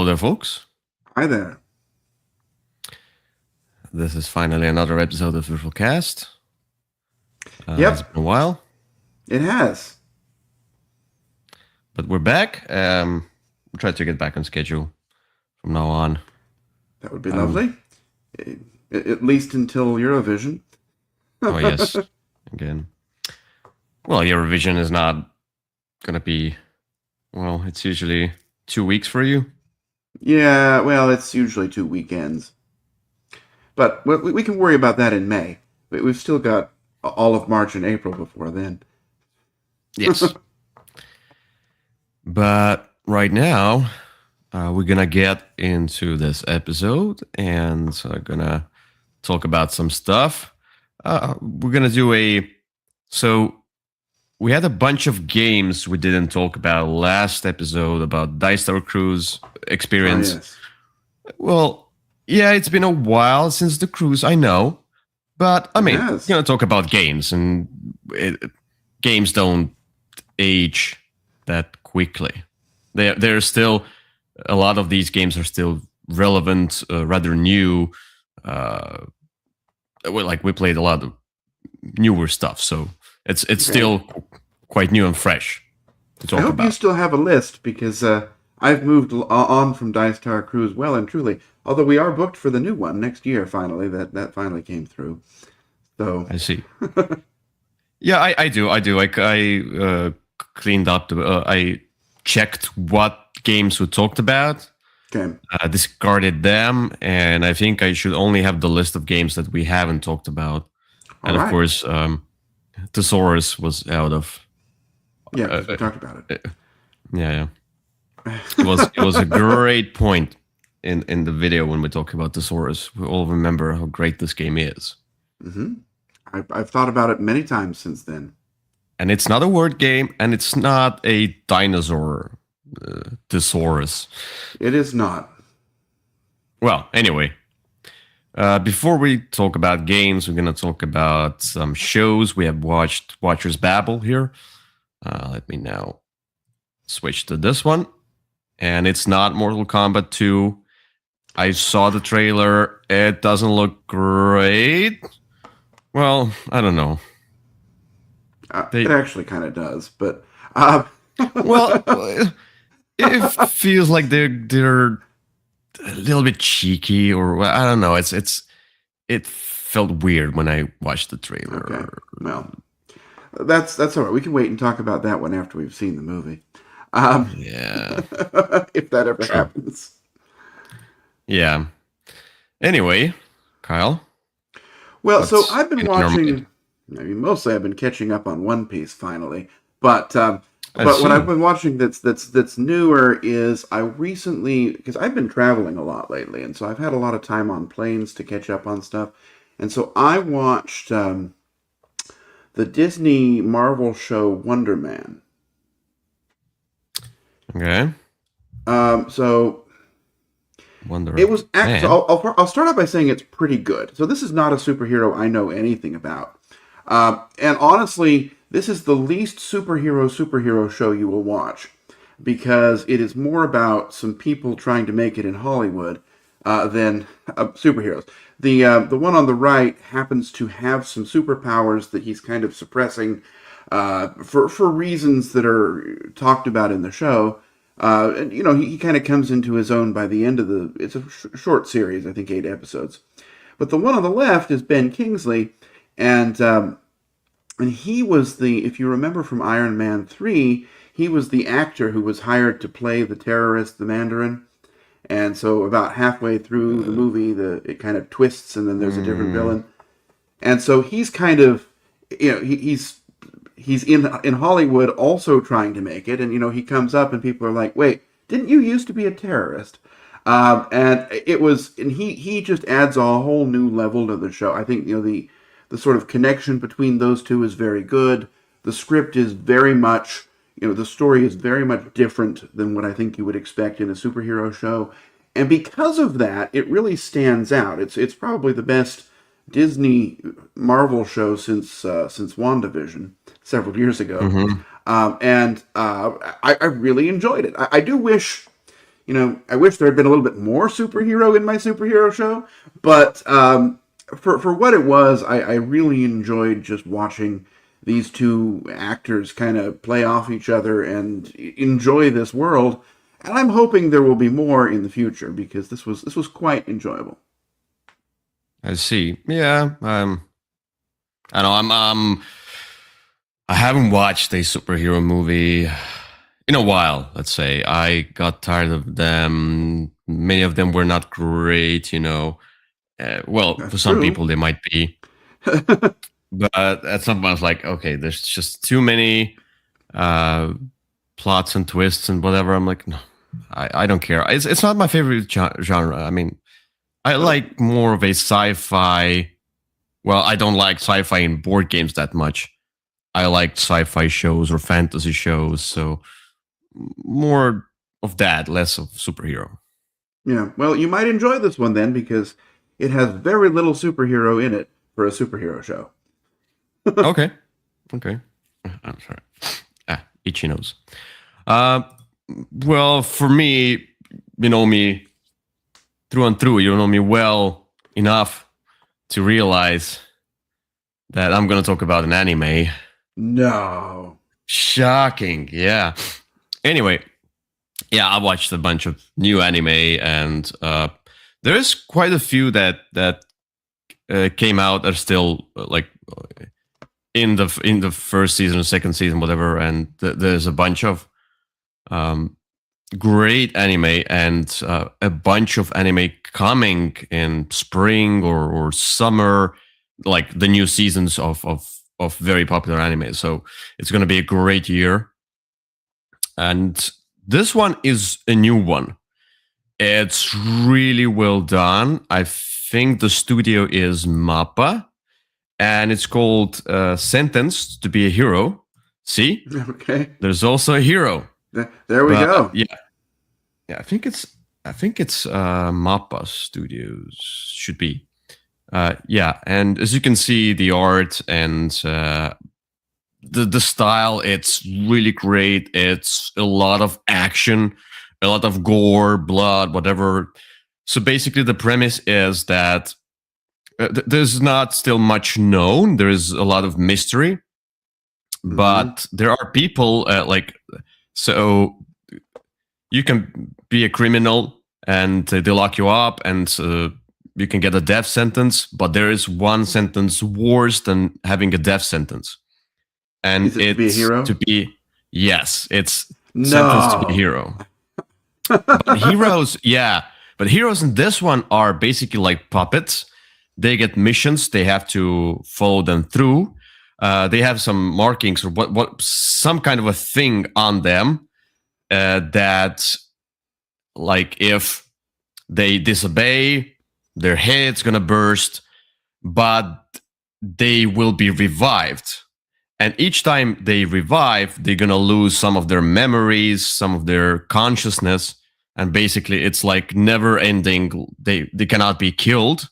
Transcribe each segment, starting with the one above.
there, folks. Hi there. This is finally another episode of Würfel Cast. It's Yep, been a while, it has. but we're back. We'll try to get back on schedule from now on. That would be lovely. At least until Eurovision. Oh, yes. Again. Well, Eurovision is not going to be, well, it's usually 2 weeks for you. Yeah, well, it's usually 2 weekends. But we can worry about that in May. We've still got all of March and April before then. Yes. But right now, we're going to get into this episode and going to talk about some stuff. We're going to do so we had a bunch of games we didn't talk about last episode about Dice Tower Cruise experience. Oh, yes. Well, yeah, it's been a while since the cruise, I know. But, I mean, Yes. talk about games, and games don't age that quickly. There's still, a lot of these games are still relevant, rather new. We played a lot of newer stuff, so it's still quite new and fresh to talk I hope about. you still have a list because I've moved on from Dice Tower Cruise well and truly. Although we are booked for the new one next year, finally. That finally came through. So I see. Yeah, I do. I cleaned up. I checked what games we talked about, okay. discarded them, and I think I should only have the list of games that we haven't talked about. And All of right. course, Thesaurus was out of. Yeah, 'cause we talked about it. Yeah. It was a great point in the video when we talk about Thesaurus. We all remember how great this game is. Mm-hmm. I've thought about it many times since then. And it's not a word game, and it's not a dinosaur Thesaurus. It is not. Well, anyway, before we talk about games, we're going to talk about some shows we have watched. Watchers Babble here. Let me now switch to this one. And it's not Mortal Kombat 2. I saw the trailer. It doesn't look great. Well, I don't know. It actually kind of does, but well, it feels like they're a little bit cheeky, or I don't know. It felt weird when I watched the trailer. okay. Well, that's all right. We can wait and talk about that one after we've seen the movie. Yeah, if that ever happens. yeah. Anyway, Kyle. Well, so what's I've been in your watching. mind? I mean, mostly I've been catching up on One Piece finally, but I what see. I've been watching that's newer is I recently, because I've been traveling a lot lately, and so I've had a lot of time on planes to catch up on stuff, and so I watched the Disney Marvel show Wonder Man. Okay. So Wonder. it was actually. Man. So I'll start out by saying it's pretty good. So this is not a superhero I know anything about, and honestly, this is the least superhero show you will watch because it is more about some people trying to make it in Hollywood than superheroes. The one on the right happens to have some superpowers that he's kind of suppressing for reasons that are talked about in the show. And he kind of comes into his own by the end of it's a short series, I think 8 episodes. But the one on the left is Ben Kingsley, and he was if you remember from Iron Man 3, he was the actor who was hired to play the terrorist, the Mandarin. And so about halfway through the movie, it kind of twists, and then there's a different villain. And so he's kind of, he's in Hollywood also trying to make it, and he comes up and people are like, wait, didn't you used to be a terrorist? And he just adds a whole new level to the show. I think the sort of connection between those two is very good. The script is very much, the story is very much different than what I think you would expect in a superhero show, and because of that, it really stands out. It's probably the best Disney Marvel show since WandaVision several years ago. Mm-hmm. And I really enjoyed it. I do wish, I wish there had been a little bit more superhero in my superhero show, but for what it was, I really enjoyed just watching these two actors kind of play off each other and enjoy this world. And I'm hoping there will be more in the future because this was quite enjoyable. I see. Yeah. I know. I haven't watched a superhero movie in a while. Let's say I got tired of them. Many of them were not great. Well, That's for some true. people they might be, but at some point I was like, okay, there's just too many uh, plots and twists and whatever. I'm like, no, I don't care. It's not my favorite genre. I mean, I Well, like more of a sci-fi. Well, I don't like sci-fi in board games that much. I like sci-fi shows or fantasy shows, so more of that, less of superhero. yeah. Well, you might enjoy this one then because it has very little superhero in it for a superhero show. Okay, okay. I'm sorry. Itchy nose. Uh, well, for me, you know me through and through. You know me well enough to realize that I'm going to talk about an anime. No. Shocking, yeah. Anyway, yeah, I watched a bunch of new anime, and there's quite a few that came out are still like in the first season, second season, whatever. And there's a bunch of um, great anime and a bunch of anime coming in spring or summer, like the new seasons of very popular anime. So it's going to be a great year. And this one is a new one. It's really well done. I think the studio is Mappa, and it's called Sentenced to be a Hero. See, Okay. there's also a hero. There we But go. yeah, I think it's Mappa Studios should be. Yeah, and as you can see, the art and the style, it's really great. It's a lot of action, a lot of gore, blood, whatever. So basically, the premise is that there's not still much known. There is a lot of mystery, Hmm. but there are people so you can be a criminal and they lock you up and you can get a death sentence, but there is one sentence worse than having a death sentence, and Is it to be a it's to hero? be, yes, it's sentenced to be a No. hero. But heroes, yeah, but heroes in this one are basically like puppets. They get missions, they have to follow them through. They have some markings or what some kind of a thing on them that, like, if they disobey, their head's gonna burst, but they will be revived. And each time they revive, they're gonna lose some of their memories, some of their consciousness, and basically it's like never ending. They cannot be killed,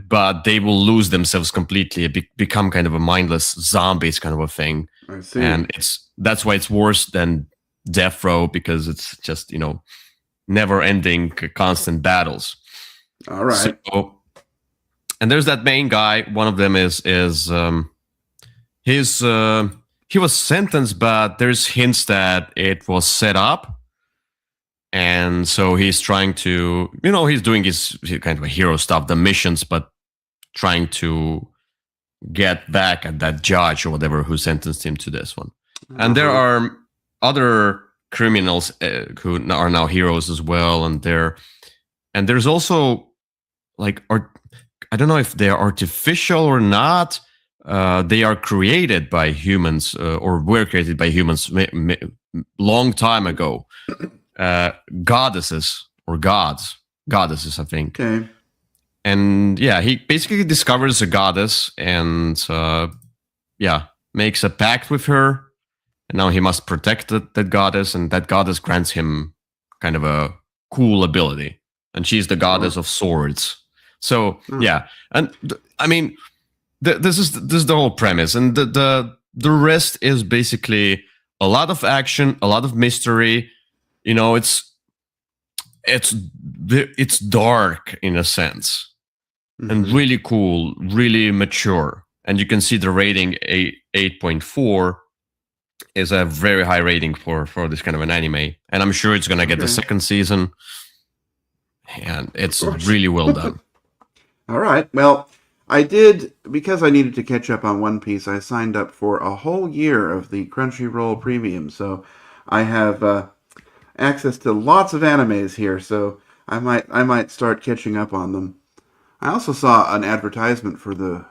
but they will lose themselves completely, become kind of a mindless zombies kind of a thing. I see. And that's why it's worse than death row, because it's just never ending constant battles. All So, right. and there's that main guy. One of them is his he was sentenced, but there's hints that it was set up, and so he's trying to, he's doing his kind of a hero stuff, the missions, but trying to get back at that judge or whatever who sentenced him to this one. And there Uh-huh. are other criminals who are now heroes as well, and there's also like I don't know if they're artificial or not. They are created by humans or were created by humans long time ago. Goddesses or goddesses, I think. Okay. And yeah, he basically discovers a goddess and yeah, makes a pact with her. And now he must protect that goddess, and that goddess grants him kind of a cool ability. And she's the goddess Sure. of swords. So Huh. yeah, and I mean, this is the whole premise, and the rest is basically a lot of action, a lot of mystery. It's it's dark in a sense, and Mhm. really cool, really mature. And you can see the rating 8.4 is a very high rating for this kind of an anime. And I'm sure it's gonna get the Okay. second season, and Of it's course. really well done. All right. Well, I did, because I needed to catch up on One Piece, I signed up for a whole year of the Crunchyroll Premium. So I have access to lots of animes here. So I might start catching up on them. I also saw an advertisement for the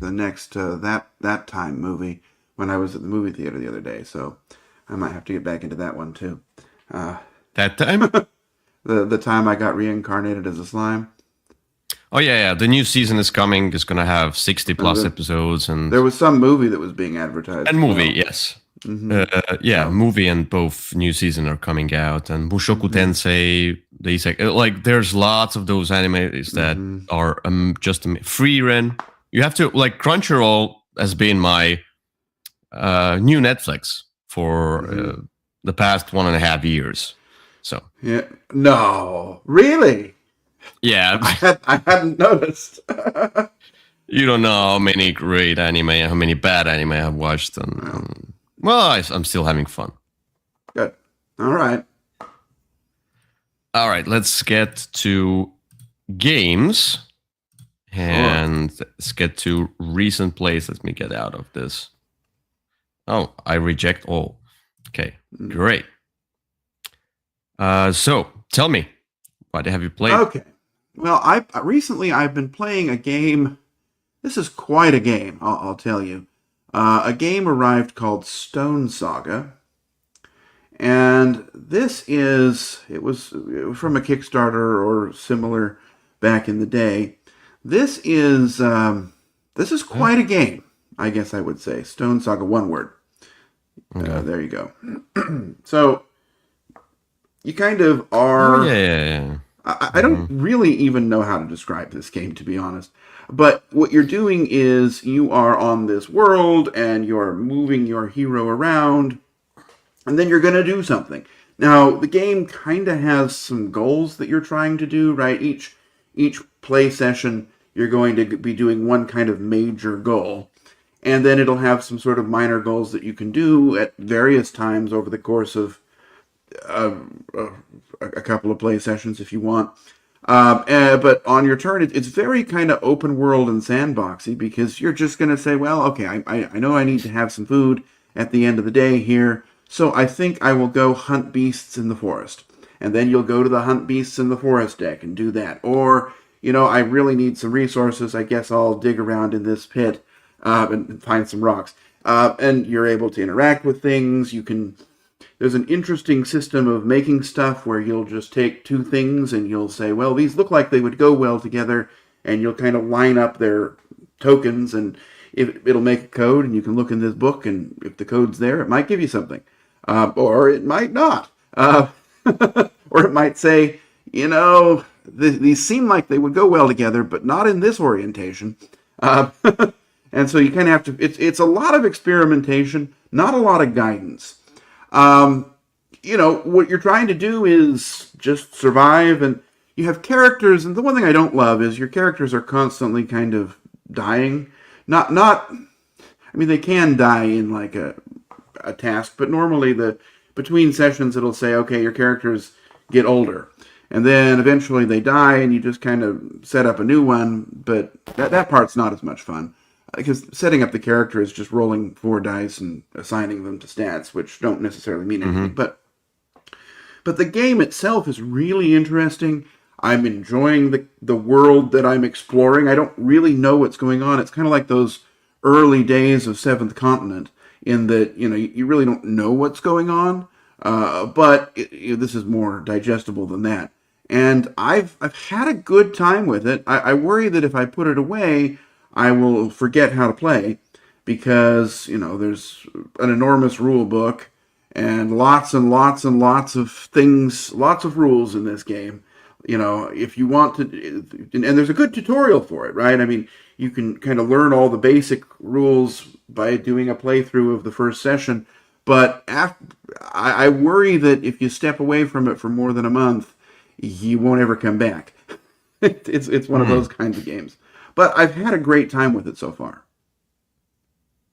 next that time movie when I was at the movie theater the other day. So I might have to get back into that one too. Uh, That time? the time I got reincarnated as a slime. Oh yeah. The new season is coming. It's gonna have 60 Uh, plus episodes There and was some movie that was being advertised as movie. well. Yes. Hmm. Yeah, So, movie and both new season are coming out, and Mushoku hmm Tensei, the Isekai, like there's lots of those animes that hmm are just free run. You have to like Crunchyroll has been my new Netflix for hmm the past 1.5 years. So Yeah. No, really? yeah, I hadn't noticed. you don't know how many great anime, how many bad anime I've watched, and, Well, well, I'm still having fun. good. All right. All right, let's get to games. Sure. And let's get to recent plays. Let me get out of this. Oh, I reject all. Okay, Mm. great. So tell me, what have you played? Okay. Well, I recently I've been playing a game. This is quite a game, I'll tell you. A game arrived called Stone Saga, and it was from a Kickstarter or similar back in the day. This is Huh? quite a game, I guess I would say. Stone Saga, one word. Okay. There you go. So you kind of Oh are. yeah. I don't Mm-hmm. really even know how to describe this game, to be honest. But what you're doing is you are on this world and you're moving your hero around, and then you're going to do something. Now, the game kind of has some goals that you're trying to do, right? Each play session, you're going to be doing one kind of major goal, and then it'll have some sort of minor goals that you can do at various times over the course of uh, uh, a couple of play sessions if you want. But on your turn, it's very kind of open world and sandboxy because you're just going to say, well, okay, I know I need to have some food at the end of the day here, so I think I will go hunt beasts in the forest. And then you'll go to the hunt beasts in the forest deck and do that. Or, I really need some resources. I guess I'll dig around in this pit and find some rocks. And you're able to interact with things. There's an interesting system of making stuff where you'll just take two things and you'll say, well, these look like they would go well together, and you'll kind of line up their tokens, and it'll make a code, and you can look in this book, and if the code's there, it might give you something, or it might not, or it might say, these seem like they would go well together, but not in this orientation. Uh, and so you kind of have to. It's a lot of experimentation, not a lot of guidance. Um, what you're trying to do is just survive, and you have characters, and the one thing I don't love is your characters are constantly kind of dying. Not, I mean, they can die in like a task, but normally between sessions it'll say, okay, your characters get older. And then eventually they die, and you just kind of set up a new one, but that part's not as much fun because setting up the character is just rolling 4 dice and assigning them to stats, which don't necessarily mean anything. Mm-hmm. But the game itself is really interesting. I'm enjoying the world that I'm exploring. I don't really know what's going on. It's kind of like those early days of Seventh Continent, in that you really don't know what's going on. But this is more digestible than that. And I've had a good time with it. I worry that if I put it away, I will forget how to play because there's an enormous rule book and lots and lots and lots of things, lots of rules in this game. If you want to, and there's a good tutorial for it, right? I mean, you can kind of learn all the basic rules by doing a playthrough of the first session. But I worry that if you step away from it for more than a month, you won't ever come back. It's one of Hmm. those kinds of games. But I've had a great time with it so far.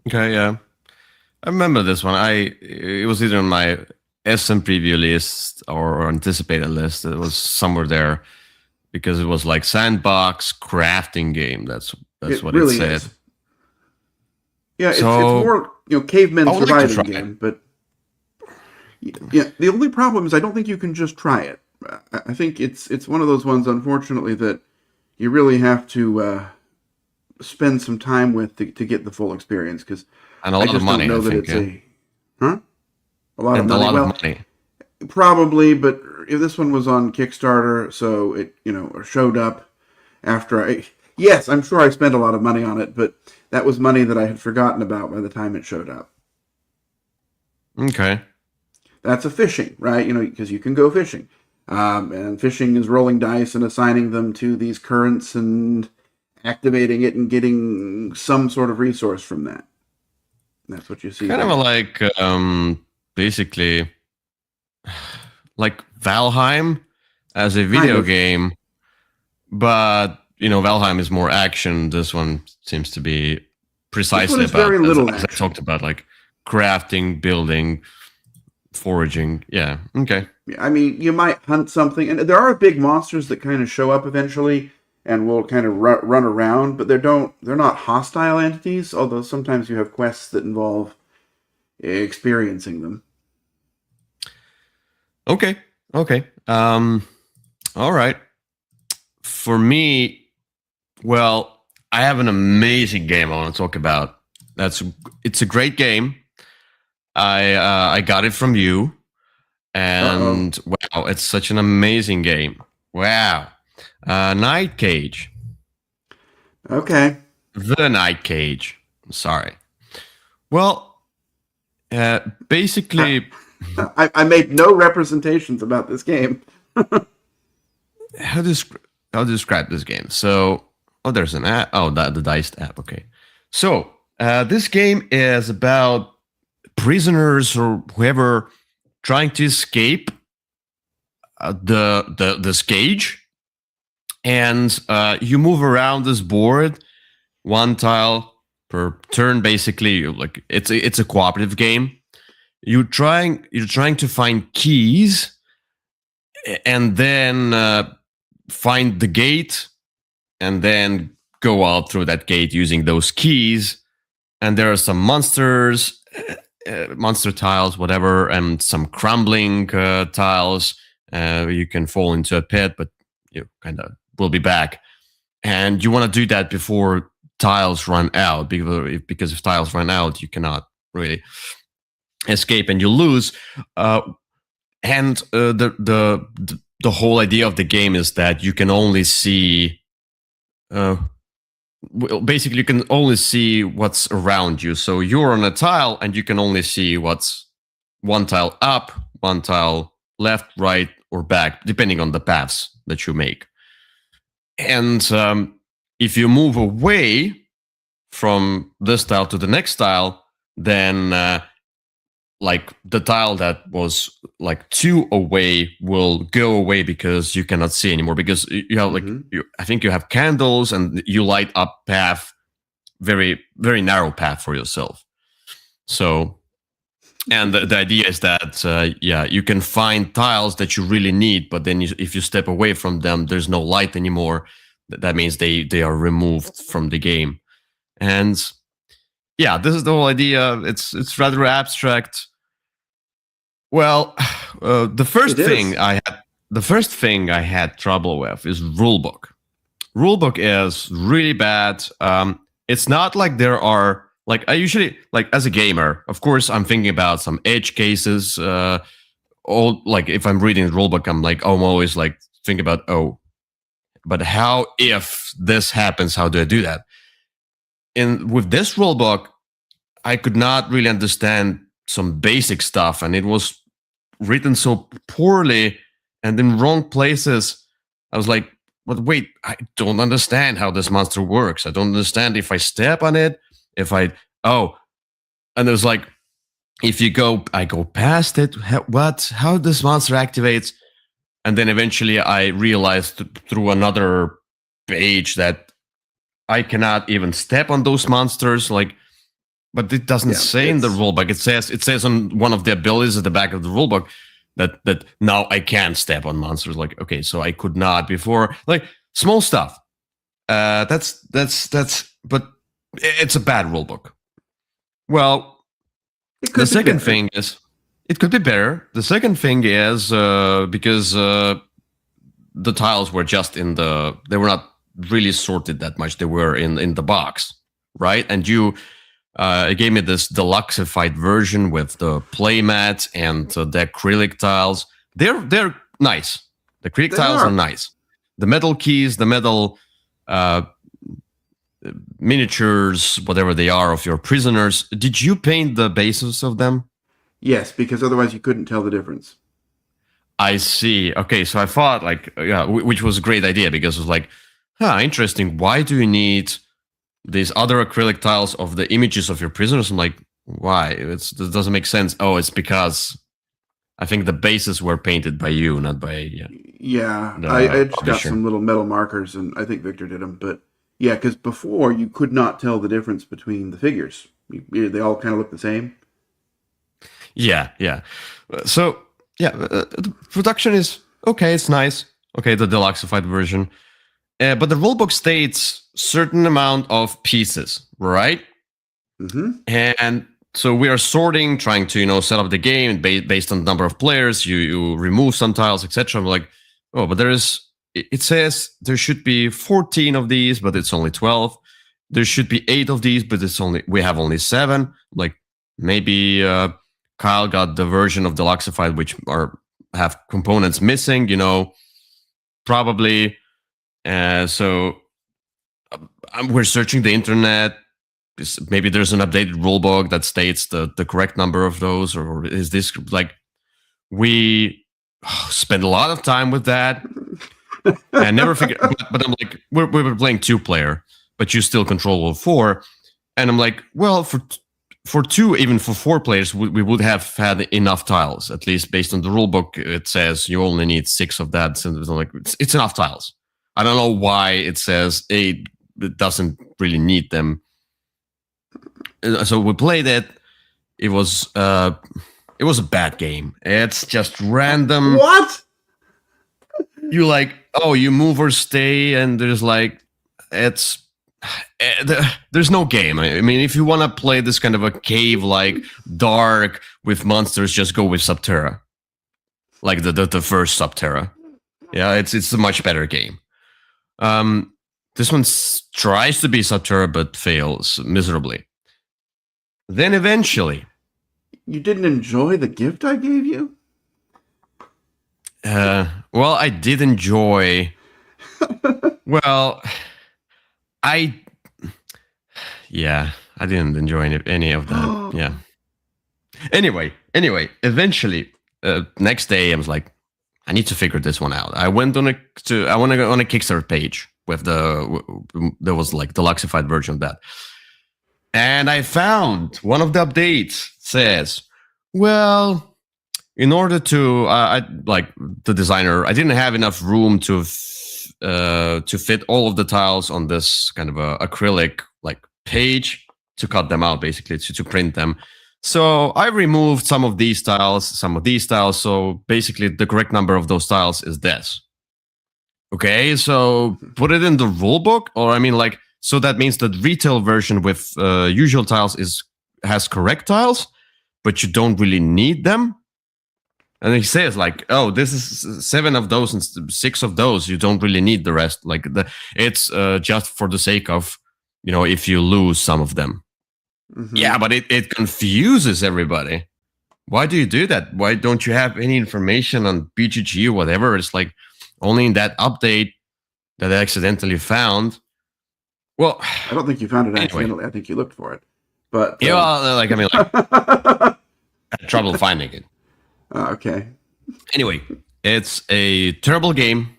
Okay, yeah. I remember this one. It was either on my SM preview list or anticipated list. It was somewhere there because it was like sandbox crafting game. That's It what it really said. is. Yeah, it's So more caveman I would like to surviving try it. game, but yeah, the only problem is I don't think you can just try it. I think it's one of those ones, unfortunately, that you really have to spend some time with to get the full experience because And a I lot of just don't money, I know that think, it's yeah. a lot of And a money. lot of Well, money. probably, but if this one was on Kickstarter, so it showed up after I. Yes, I'm sure I spent a lot of money on it, but that was money that I had forgotten about by the time it showed up. Okay. That's a fishing, right? Because you can go fishing. And fishing is rolling dice and assigning them to these currents and activating it and getting some sort of resource from that. That's what you see Kind of there. like basically like Valheim as a Kind video of. game, but Valheim is more action. This one seems to be This one precisely is very about as, little as I action. talked about, like crafting, building, foraging. Yeah. Okay. I mean, you might hunt something, and there are big monsters that kind of show up eventually and will kind of run around, but they're not hostile entities. Although sometimes you have quests that involve experiencing them. Okay. Okay. All right. For me, well, I have an amazing game I want to talk about. It's a great game. I got it from you, Uh oh. and wow, it's such an amazing game. Wow, Night Cage, Okay. the Night Cage. Sorry. Well, basically, I made no representations about this game. how to how to describe this game? So, oh, there's an app. Oh, the Dice app. Okay. So, this game is about prisoners or whoever trying to escape the cage, and you move around this board one tile per turn. Basically, like it's a cooperative game. You're trying to find keys and then find the gate and then go out through that gate using those keys. And there are some monsters, monster tiles, whatever, and some crumbling tiles. You can fall into a pit, but you kind of will be back. And you want to do that before tiles run out, because if tiles run out, you cannot really escape and you lose. And the whole idea of the game is that you can only see well, basically you can only see what's around you. So you're on a tile and you can only see what's one tile up, one tile left, right, or back, depending on the paths that you make. And if you move away from this tile to the next tile, then like the tile that was like 2 away will go away because you cannot see anymore, because you have like I think you have candles and you light up path, very very narrow path for yourself. So, and the idea is that yeah, you can find tiles that you really need, but then if you step away from them, there's no light anymore. That means they are removed from the game. And yeah, this is the whole idea. It's rather abstract. Well, It is. the first thing I had trouble with is rulebook. Rulebook is really bad. It's not like there are like I usually like as a gamer. Of course, I'm thinking about some edge cases. All like if I'm reading the rulebook, I'm always like thinking about, oh, but how if this happens? How do I do that? And with this rulebook, I could not really understand some basic stuff, and it was written so poorly and in wrong places. I was like, but wait, I don't understand how this monster works. I don't understand if I step on it, if I, oh, and it was like, if you go, I go past it, how this monster activates. And then eventually I realized through another page that I cannot even step on those monsters. Like, but it doesn't say in the rulebook. It says on one of the abilities at the back of the rulebook that now I can step on monsters. Like, okay, so I could not before. Like small stuff. That's. But it's a bad rulebook. Well, the second thing is it could be better. The second thing is because the tiles were just they were not really sorted that much. They were in the box, right? And you gave me this deluxeified version with the playmat and the acrylic tiles. They're nice. The acrylic tiles are nice. The metal keys, the metal miniatures, whatever they are, of your prisoners. Did you paint the bases of them? Yes, because otherwise you couldn't tell the difference. I see. Okay, so I thought, like, yeah, which was a great idea because it was like, interesting. Why do you need these other acrylic tiles of the images of your prisoners? I'm like, why? It doesn't make sense. Oh, it's because I think the bases were painted by you, not by I just got some little metal markers, and I think Victor did them. But yeah, because before you could not tell the difference between the figures. They all kind of look the same. Yeah. So yeah, the production is okay. It's nice. Okay, the deluxeified version, but the rulebook states certain amount of pieces, right? Mm-hmm. And so we are sorting, trying to set up the game based on the number of players. You remove some tiles, etc. I'm like, oh, but it says there should be 14 of these, but it's only 12. There should be 8 of these, but we have only 7. Like maybe Kyle got the version of deluxeified which have components missing, probably. So we're searching the internet. Maybe there's an updated rulebook that states the correct number of those, or is this like we spend a lot of time with that and never figure. But I'm like, we were playing 2-player, but you still control 4, and I'm like, well, for 2, even for 4 players, we would have had enough tiles. At least based on the rulebook, it says you only need 6 of that. So I'm like, it's enough tiles. I don't know why it says 8. It doesn't really need them. So we played it. It was a bad game. It's just random. What? You like, oh, you move or stay, and there's like, there's no game. I mean, if you want to play this kind of a cave-like dark with monsters, just go with Subterra, like the first Subterra. Yeah, it's a much better game. This one tries to be Subterra but fails miserably. Then eventually, you didn't enjoy the gift I gave you? Well, I did enjoy. Well, I didn't enjoy any of that. Yeah. Anyway, eventually, next day I was like, I need to figure this one out. I went on a Kickstarter page with there was like the deluxeified version of that. And I found one of the updates says, well, in order to, like the designer, I didn't have enough room to fit all of the tiles on this kind of a acrylic like page to cut them out, basically to print them. So I removed some of these tiles, So basically the correct number of those tiles is this. Okay, so put it in the rulebook, or I mean like, so that means the retail version with usual tiles has correct tiles, but you don't really need them. And he says like, oh, this is 7 of those and 6 of those. You don't really need the rest. Like it's just for the sake of, if you lose some of them. Mm-hmm. Yeah, but it confuses everybody. Why do you do that? Why don't you have any information on BGG or whatever? It's like only in that update that I accidentally found. Well, I don't think you found it accidentally. I think you looked for it. But I had trouble finding it. Okay. Anyway, it's a terrible game.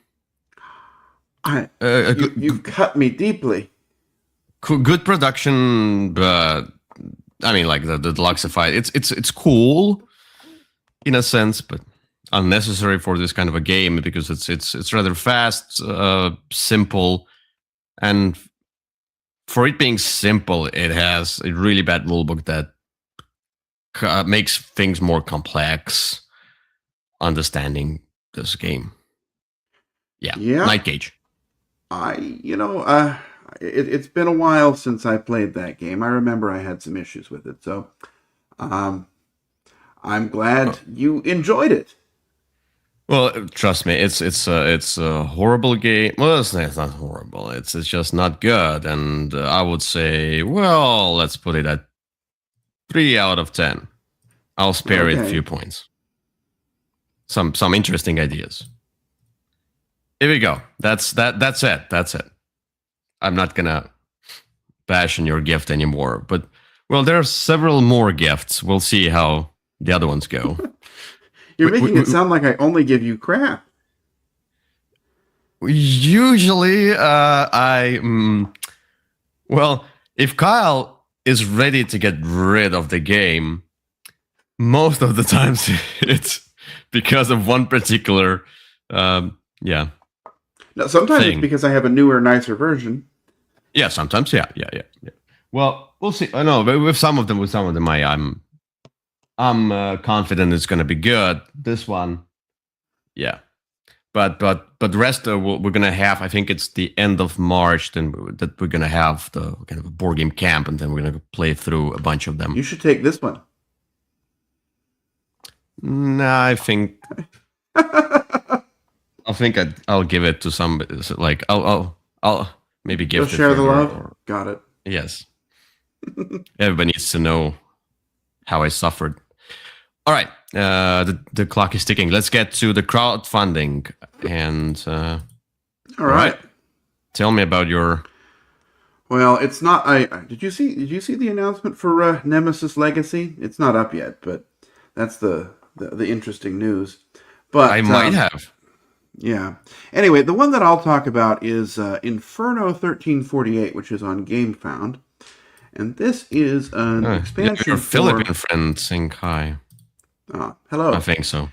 You cut me deeply. Good production, but I mean, like the deluxeified. It's cool in a sense, but unnecessary for this kind of a game because it's rather fast, simple, and for it being simple, it has a really bad rulebook that makes things more complex. Understanding this game, yeah, Night Gauge. It's been a while since I played that game. I remember I had some issues with it, so I'm glad you enjoyed it. Well, trust me, it's a horrible game. Well, it's not horrible. It's just not good. And I would say, well, let's put it at 3 out of 10. I'll spare it a few points. Some interesting ideas. Here we go. That's it. That's it. I'm not gonna bash on your gift anymore. But well, there are several more gifts. We'll see how the other ones go. You're making it sound like I only give you crap. Usually, well, if Kyle is ready to get rid of the game, most of the times it's because of one particular, yeah. No, sometimes it's because I have a newer, nicer version. Yeah, sometimes, yeah. Well, we'll see. I know, but with some of them, I'm confident it's going to be good. This one, yeah. But the rest we're going to have. I think it's the end of March. Then that we're going to have the kind of a board game camp, and then we're going to play through a bunch of them. You should take this one. Nah, I think I'll give it to somebody. Like I'll maybe give. You'll share the love. Got it. Yes. Everybody needs to know how I suffered. All right, the clock is ticking. Let's get to the crowdfunding. And all right, tell me about your. Well, it's not. Did you see the announcement for Nemesis Legacy? It's not up yet, but that's the interesting news. But I might have. Yeah. Anyway, the one that I'll talk about is Inferno 1348, which is on GameFound. And this is an expansion your Philippine friend saying hi. Hello. I think so.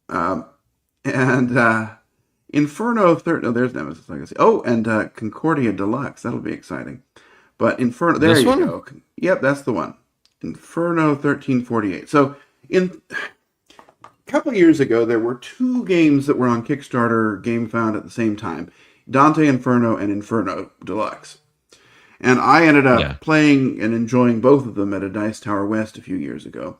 And Inferno 13... Oh, there's Nemesis Legacy. Oh, and Concordia Deluxe. That'll be exciting. But Inferno... There you go. Yep, that's the one. Inferno 1348. So, a couple years ago, there were two games that were on Kickstarter GameFound at the same time. Dante Inferno and Inferno Deluxe. And I ended up playing and enjoying both of them at a Dice Tower West a few years ago.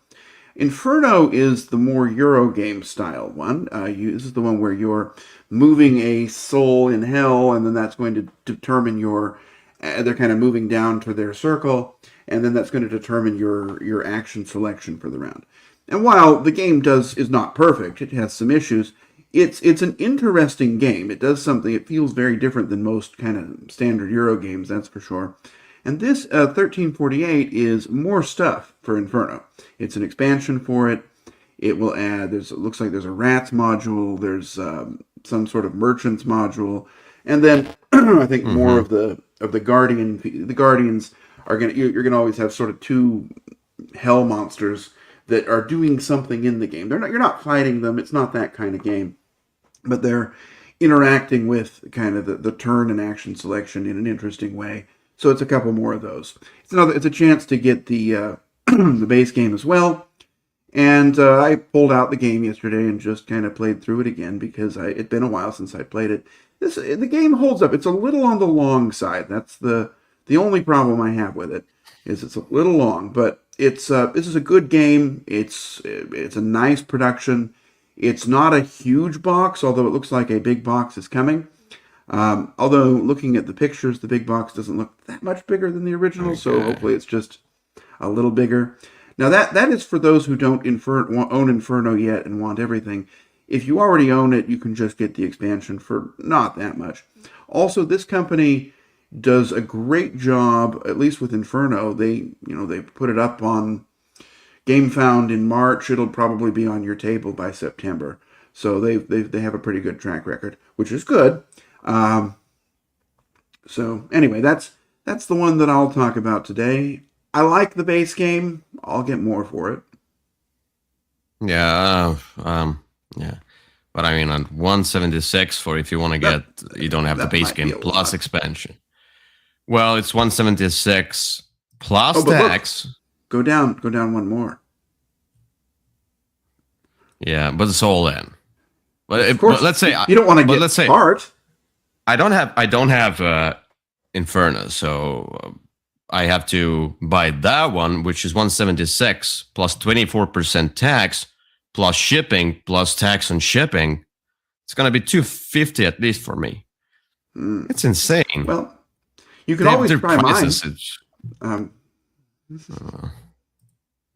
Inferno is the more Eurogame style one. This is the one where you're moving a soul in hell, and then that's going to determine your... they're kind of moving down to their circle, and then that's going to determine your action selection for the round. And while the game is not perfect, it has some issues, it's an interesting game. It does something, it feels very different than most kind of standard Euro games, that's for sure. And this 1348 is more stuff for Inferno. It's an expansion for it. It will add, it looks like there's a rats module, there's some sort of merchants module, and then I think more of the Guardians are you're gonna always have sort of two hell monsters that are doing something in the game. You're not fighting them. It's not that kind of game, but they're interacting with kind of the turn and action selection in an interesting way. So it's a couple more of those. It's a chance to get the the base game as well. And I pulled out the game yesterday and just kind of played through it again because it'd been a while since I played it. The game holds up. It's a little on the long side. That's the only problem I have with it, is it's a little long, but this is a good game. It's a nice production. It's not a huge box, although it looks like a big box is coming. Although looking at the pictures, the big box doesn't look that much bigger than the original, so hopefully it's just a little bigger. Now that is for those who don't own Inferno yet and want everything. If you already own it, you can just get the expansion for not that much. Also, this company does a great job, at least with Inferno. They put it up on GameFound in March. It'll probably be on your table by September. So they have a pretty good track record, which is good. So anyway, that's the one that I'll talk about today. I like the base game. I'll get more for it. Yeah, Yeah. But I mean, on 176 for if you want to get, you don't have the That base might be game a plus lot. expansion. Well, it's 176 plus Oh, but look, tax. go down one more. Yeah, but it's all in. But, Of but course, let's say, you don't want to but get let's say part. I don't have Inferno, so I have to buy that one, which is 176 plus 24% tax plus shipping plus tax on shipping. It's gonna be 250 at least for me. Hmm. It's insane. Well, you can They have always their try mine. prices. It's, Um,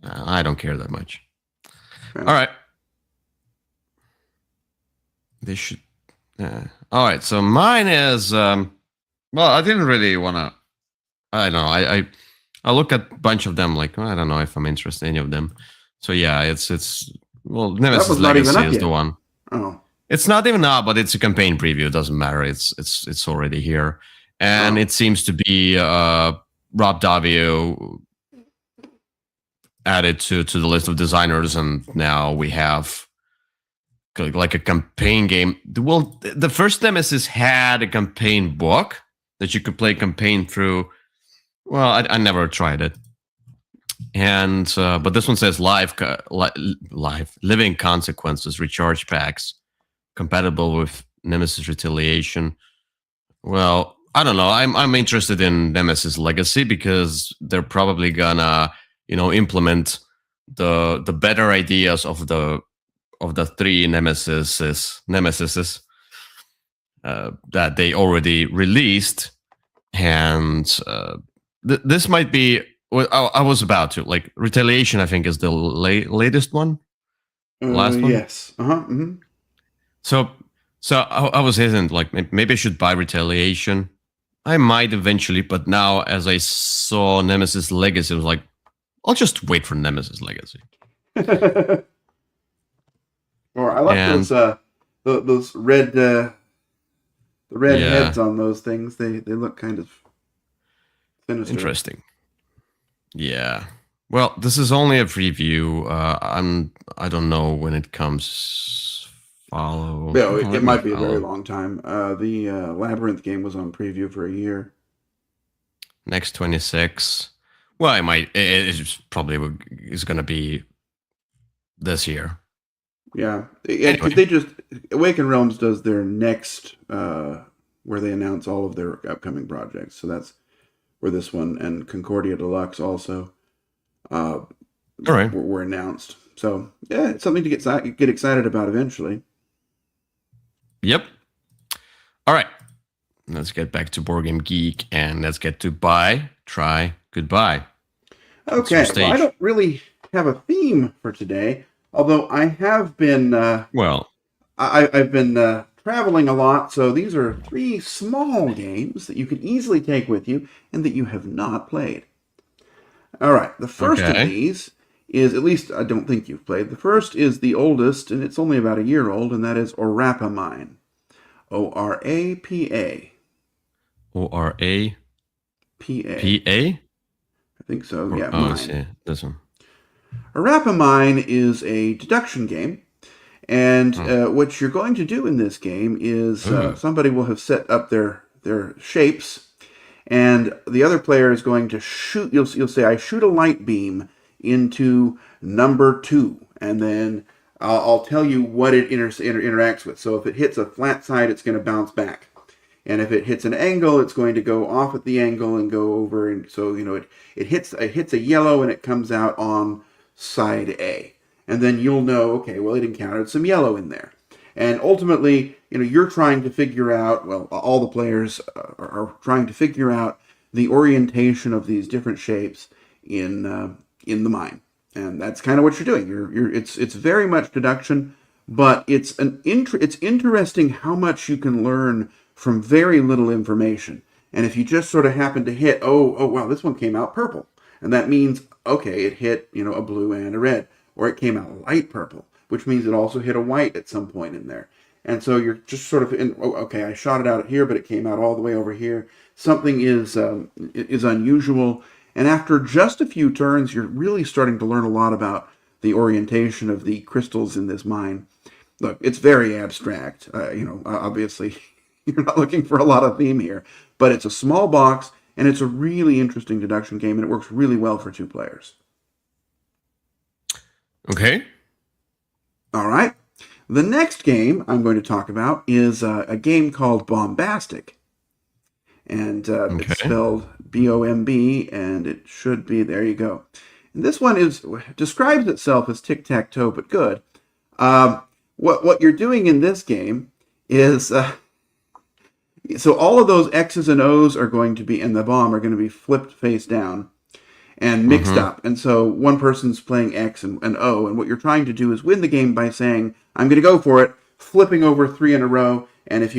I don't care that much. well, All right. They should. All right. So mine is. Well, I didn't really want to. I don't know. I look at a bunch of them. Like, well, I don't know if I'm interested in any of them. So yeah, it's. Well, that Nemesis was not even Legacy up is the yet. one. Oh, It's not even up, but it's a campaign preview. It doesn't matter. It's already here, and oh. it seems to be Rob Davio added to the list of designers, and now we have like a campaign game. Well, the first Nemesis had a campaign book that you could play campaign through. Well, I never tried it, and but this one says live living consequences recharge packs compatible with Nemesis Retaliation. Well, I don't know. I'm interested in Nemesis Legacy because they're probably gonna implement the better ideas of the three Nemesises that they already released, and this might be. Well, I was about to like Retaliation. I think is the latest one, last one. Yes. Mm-hmm. So I was hesitant. Like maybe I should buy Retaliation. I might eventually, but now as I saw Nemesis Legacy, I was like, I'll just wait for Nemesis Legacy. Or I like And those red the red yeah, heads on those things. They look kind of sinister. interesting. Yeah. Well, this is only a preview. I don't know when it comes. Follow. No, it might be a very long time. The Labyrinth game was on preview for a year. Next 26. Well, I might. It's probably is going to be this year. Yeah, Anyway. they just Awaken Realms does their next where they announce all of their upcoming projects. So that's where this one and Concordia Deluxe also all right were announced. So yeah, it's something to get excited about eventually. Yep. All right. Let's get back to Board Game Geek and let's get to buy, try, goodbye. Okay, well, I don't really have a theme for today, although I have been. I've been traveling a lot, so these are 3 small games that you can easily take with you and that you have not played. All right, the first of these is, at least I don't think you've played. The first is the oldest, and it's only about a year old, and that is Orapamine. O-R-A-P-A. O-R-A? P-A. P-A? I think so, yeah. Oh, I see. This one. Orapamine is a deduction game, and what you're going to do in this game is somebody will have set up their shapes, and the other player is going to shoot. You'll say, I shoot a light beam into number 2, and then I'll tell you what it interacts with. So if it hits a flat side, it's going to bounce back. And if it hits an angle, it's going to go off at the angle and go over. And so, it hits a yellow and it comes out on side A. And then you'll know, okay, well, it encountered some yellow in there. And ultimately, you're trying to figure out, well, all the players are trying to figure out the orientation of these different shapes in the mine. And that's kind of what you're doing. It's very much deduction, but it's interesting how much you can learn from very little information. And if you just sort of happen to hit, oh wow, this one came out purple, and that means okay, it hit a blue and a red, or it came out light purple, which means it also hit a white at some point in there. And so you're just sort of okay, I shot it out here, but it came out all the way over here. Something is unusual. And after just a few turns, you're really starting to learn a lot about the orientation of the crystals in this mine. look, it's very abstract. Obviously, you're not looking for a lot of theme here, but it's a small box and it's a really interesting deduction game, and it works really well for 2 players. Okay. All right. The next game I'm going to talk about is a game called Bombastic. And it's Okay. spelled BOMB, and it should be, there you go. And this one describes itself as tic-tac-toe, but good. What you're doing in this game is, so all of those X's and O's are going to be, in the bomb, are going to be flipped face down and mixed Mm-hmm. up. And so one person's playing X and O, and what you're trying to do is win the game by saying, I'm going to go for it, flipping over 3 in a row, and if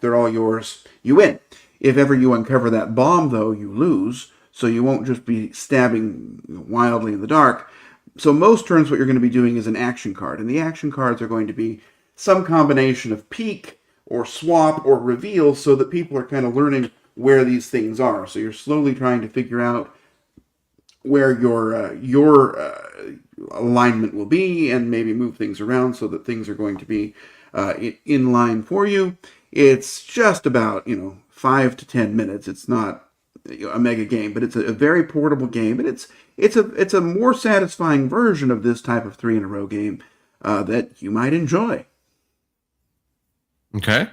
they're all yours, you win. If ever you uncover that bomb, though, you lose, so you won't just be stabbing wildly in the dark. So most turns what you're going to be doing is an action card, and the action cards are going to be some combination of peek or swap or reveal, so that people are kind of learning where these things are. So you're slowly trying to figure out where your alignment will be, and maybe move things around so that things are going to be in line for you. It's just about 5 to 10 minutes. It's not a mega game, but it's a very portable game, and it's a more satisfying version of this type of 3 in a row game that you might enjoy. Okay.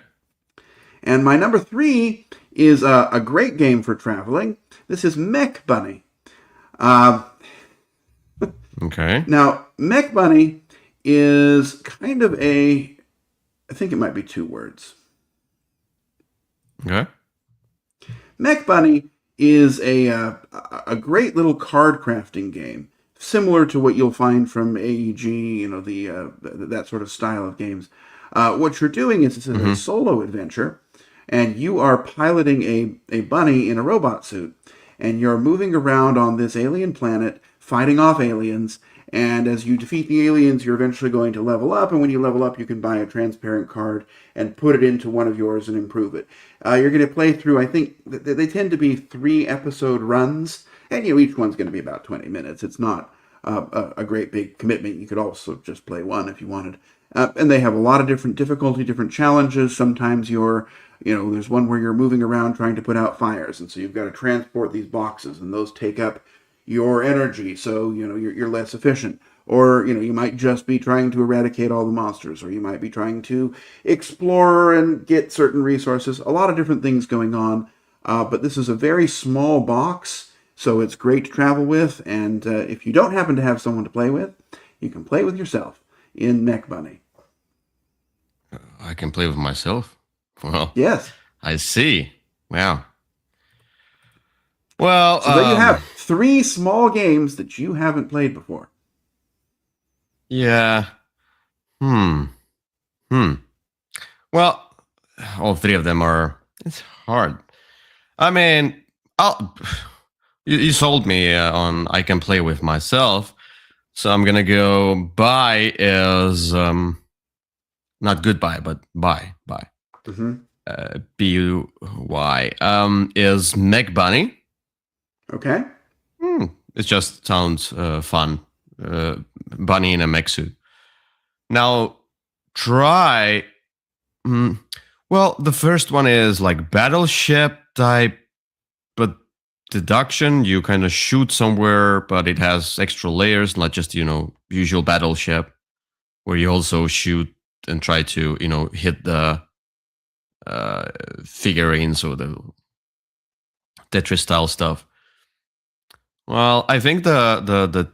And my number 3 is a great game for traveling. This is Mech Bunny. Okay. Now, Mech Bunny is kind of I think it might be 2 words. Okay. Mech Bunny is a great little card crafting game, similar to what you'll find from AEG, that sort of style of games. What you're doing is it's a Mm-hmm. solo adventure, and you are piloting a bunny in a robot suit, and you're moving around on this alien planet, fighting off aliens. And as you defeat the aliens, you're eventually going to level up. And when you level up, you can buy a transparent card and put it into one of yours and improve it. You're going to play through, I think, they tend to be 3-episode runs. And each one's going to be about 20 minutes. It's not a great big commitment. You could also just play one if you wanted. And they have a lot of different difficulty, different challenges. Sometimes there's one where you're moving around trying to put out fires. And so you've got to transport these boxes, and those take up your energy, so you're less efficient. Or you might just be trying to eradicate all the monsters, or you might be trying to explore and get certain resources. A lot of different things going on, but this is a very small box, so it's great to travel with. And if you don't happen to have someone to play with, you can play with yourself in Mech Bunny. I can play with myself. Well, Yes. I see. Wow. Well, So there you have 3 small games that you haven't played before. yeah. Hmm. Well, all 3 of them are. It's hard. I mean, I'll. You sold me on I can play with myself, so I'm gonna go buy is not goodbye, but buy. Mm-hmm. Buy is Mech Bunny. Okay. It just sounds fun. Bunny in a mech suit. Now, try. Well, the first one is like battleship type, but deduction. You kind of shoot somewhere, but it has extra layers, not just usual battleship, where you also shoot and try to hit the figurines or the Tetris style stuff. Well, I think the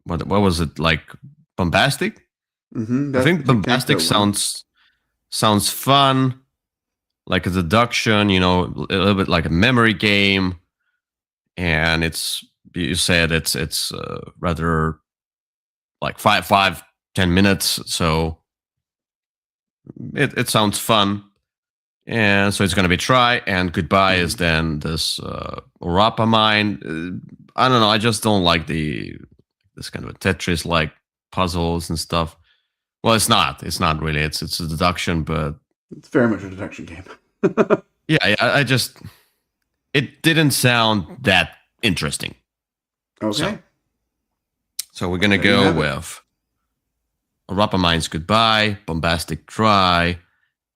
what was it like bombastic? Mm-hmm. I That's think the tic-tac-toe bombastic one. sounds fun, like a deduction, a little bit like a memory game, and you said it's rather like 5-10 minutes, so it sounds fun. And so it's going to be try, and goodbye is then this Rapamine. I don't know. I just don't like this kind of Tetris like puzzles and stuff. Well, it's not. It's not really. It's a deduction, but It's very much a deduction game. yeah, I just it didn't sound that interesting. Okay. So we're gonna There you go have it. with Rapamines goodbye, Bombastic try,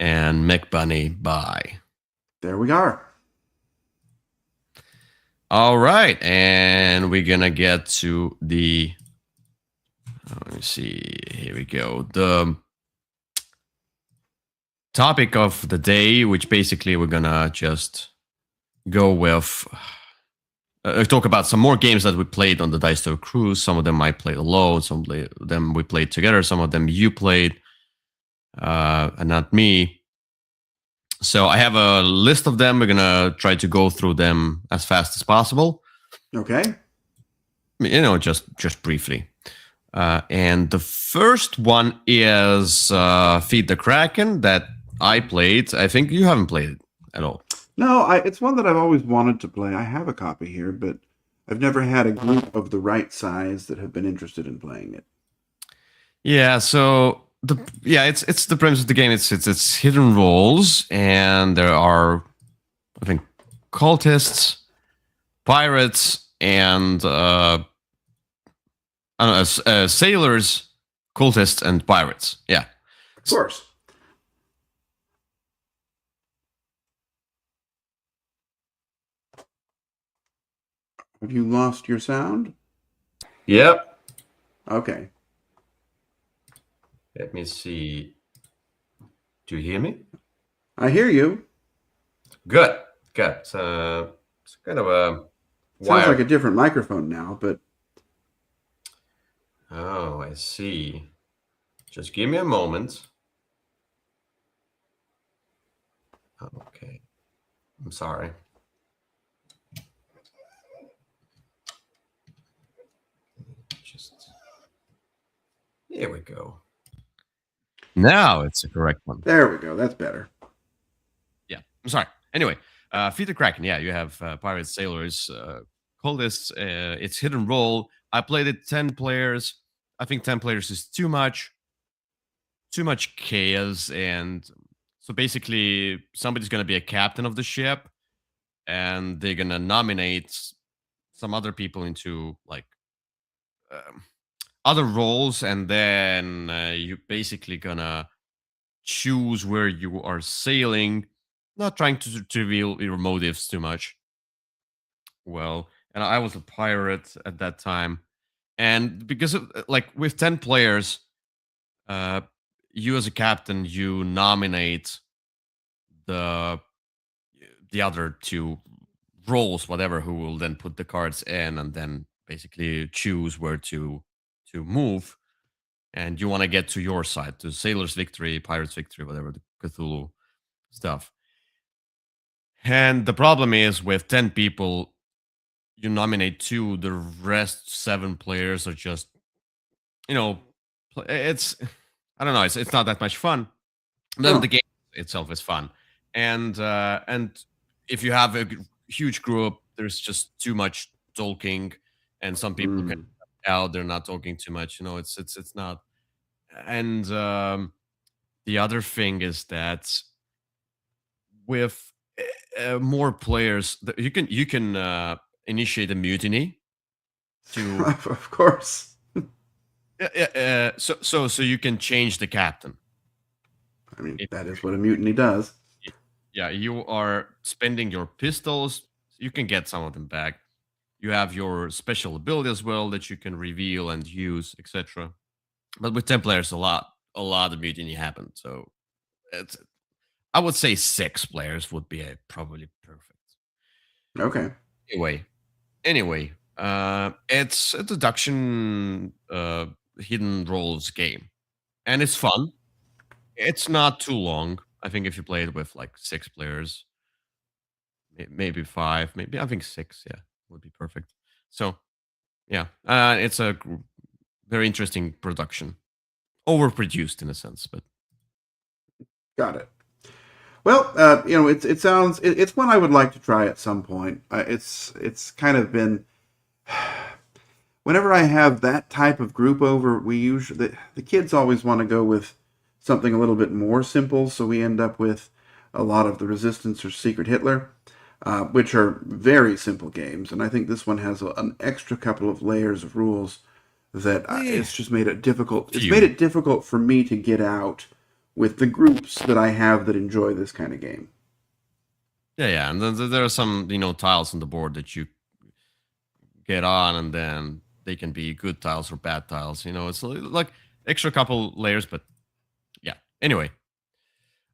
and Mech Bunny bye. There we are. All right, and we're gonna get to the. Let me see. Here we go. The topic of the day, which basically we're gonna just go with. Talk about some more games that we played on the Dice Tower Cruise. Some of them I played alone. Some of them we played together. Some of them you played, and not me. So I have a list of them. We're gonna try to go through them as fast as possible. Okay. Just briefly. And the first one is Feed the Kraken that I played. I think you haven't played it at all. No, it's one that I've always wanted to play. I have a copy here, but I've never had a group of the right size that have been interested in playing it. Yeah, so it's the premise of the game. It's hidden roles, and there are, I think, cultists, pirates, and sailors, cultists, and pirates. Yeah, of course. Have you lost your sound? Yep. Okay. Let me see. Do you hear me? I hear you. Good. It's kind of a Sounds like a different microphone now, but... Oh, I see. Just give me a moment. Okay. I'm sorry. Here we go. Now it's the correct one. There we go. That's better. Yeah. I'm sorry. Anyway, Feed the Kraken. Yeah, you have pirates, sailors, cultists. It's hidden role. I played it 10 players. I think 10 players is too much. Too much chaos. And so basically, somebody's going to be a captain of the ship. And they're going to nominate some other people into like other roles. And then you're basically going to choose where you are sailing, not trying to reveal your motives too much. Well, and I was a pirate at that time, and because of like with 10 players, you as a captain, you nominate the the other two roles, whatever, who will then put the cards in, and then basically choose where to move. And you want to get to your side, to Sailor's Victory, Pirate's Victory, whatever, the Cthulhu stuff. And the problem is with 10 people, you nominate two, the rest 7 players are just, it's, I don't know, it's not that much fun. Then the game itself is fun. And if you have a huge group, there's just too much talking, and some people can out, they're not talking too much, it's not. And the other thing is that with more players, you can initiate a mutiny. Of course. So you can change the captain. I mean, that is what a mutiny does. Yeah, you are spending your pistols. You can get some of them back. You have your special ability as well that you can reveal and use, etc. But with 10 players, a lot of mutiny happened. So I would say 6 players would be probably perfect. Okay. Anyway, it's a deduction hidden roles game, and it's fun. It's not too long. I think if you play it with like 6 players, maybe 5, maybe I think 6, yeah, would be perfect. So yeah, it's a very interesting production, overproduced in a sense, but got it. Well, it sounds it's one I would like to try at some point. It's kind of been whenever I have that type of group over, we usually the kids always want to go with something a little bit more simple, so we end up with a lot of the Resistance or Secret Hitler, which are very simple games, and I think this one has an extra couple of layers of rules that Eh, it's just made it difficult. It's made few. it difficult for me to get out with the groups that I have that enjoy this kind of game. Yeah, and then there are some tiles on the board that you get on, and then they can be good tiles or bad tiles. It's like extra couple layers, but yeah. Anyway,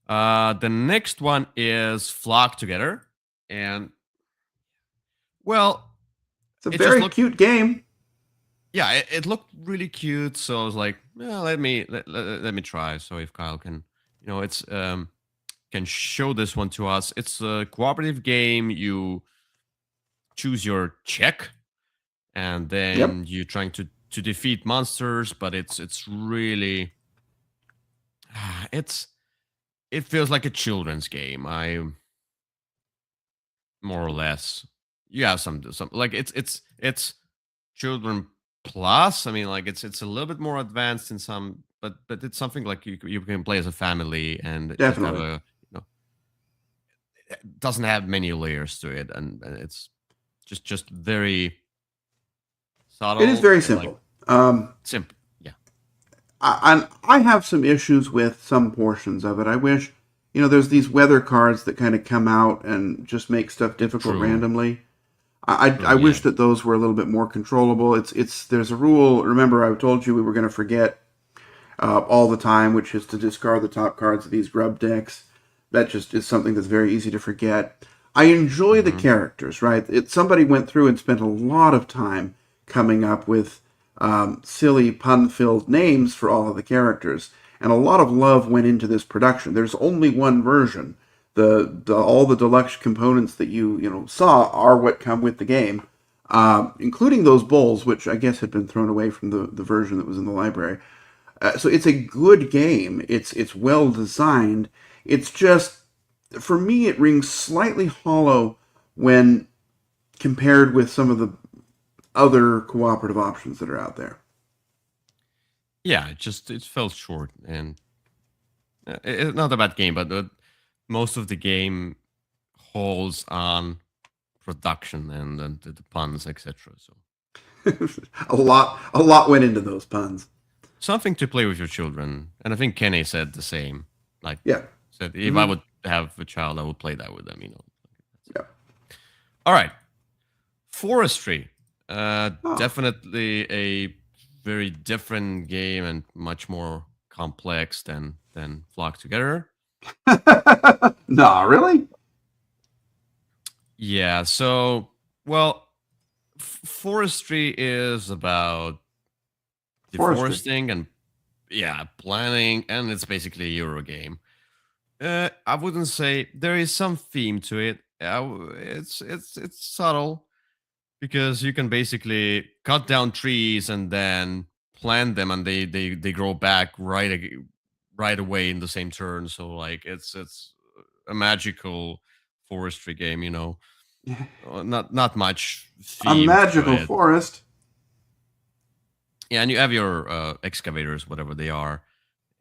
the next one is Flock Together, and well, It's a it just very looked cute game. yeah, it looked really cute. So I was like, yeah, let me try. So if Kyle can, it's can show this one to us. It's a cooperative game. You choose your check, and Yep. then you're trying to defeat monsters. But it's really it's it feels like a children's game. I more or less. You have some like it's children plus. I mean, like it's a little bit more advanced in some, but it's something like you can play as a family and just have Definitely. a it doesn't have many layers to it, and it's just very It is subtle very and like simple. Um, simple. Yeah, I have some issues with some portions of it. I wish, there's these weather cards that kind of come out and just make stuff difficult true, randomly. I true. Yeah. wish that those were a little bit more controllable. It's there's a rule. Remember, I told you we were going to forget all the time, which is to discard the top cards of these grub decks. That just is something that's very easy to forget. I enjoy the Hmm. characters, right? Somebody went through and spent a lot of time coming up with silly pun-filled names for all of the characters, and a lot of love went into this production. There's only one version. The all the deluxe components that you saw are what come with the game, including those bowls, which I guess had been thrown away from the version that was in the library. So it's a good game. It's well designed. It's just for me it rings slightly hollow when compared with some of the other cooperative options that are out there. Yeah, it felt short, and it's not a bad game, but most of the game holds on production and the puns, etc. So A lot went into those puns. something to play with your children. And I think Kenny said the same. Like Yeah. said, if I Mm-hmm. would have a child, I would play that with them. Yeah. All right, forestry. Oh. Definitely a very different game and much more complex than Flock Together. Nah, really? Yeah. So well, forestry is about Forestry. deforesting and yeah, planning, and it's basically a Euro game. I wouldn't say there is some theme to it. It's subtle because you can basically cut down trees and then plant them, and they grow back right away in the same turn. So like it's a magical forestry game. Not much A theme to magical it. forest. Yeah, and you have your excavators, whatever they are,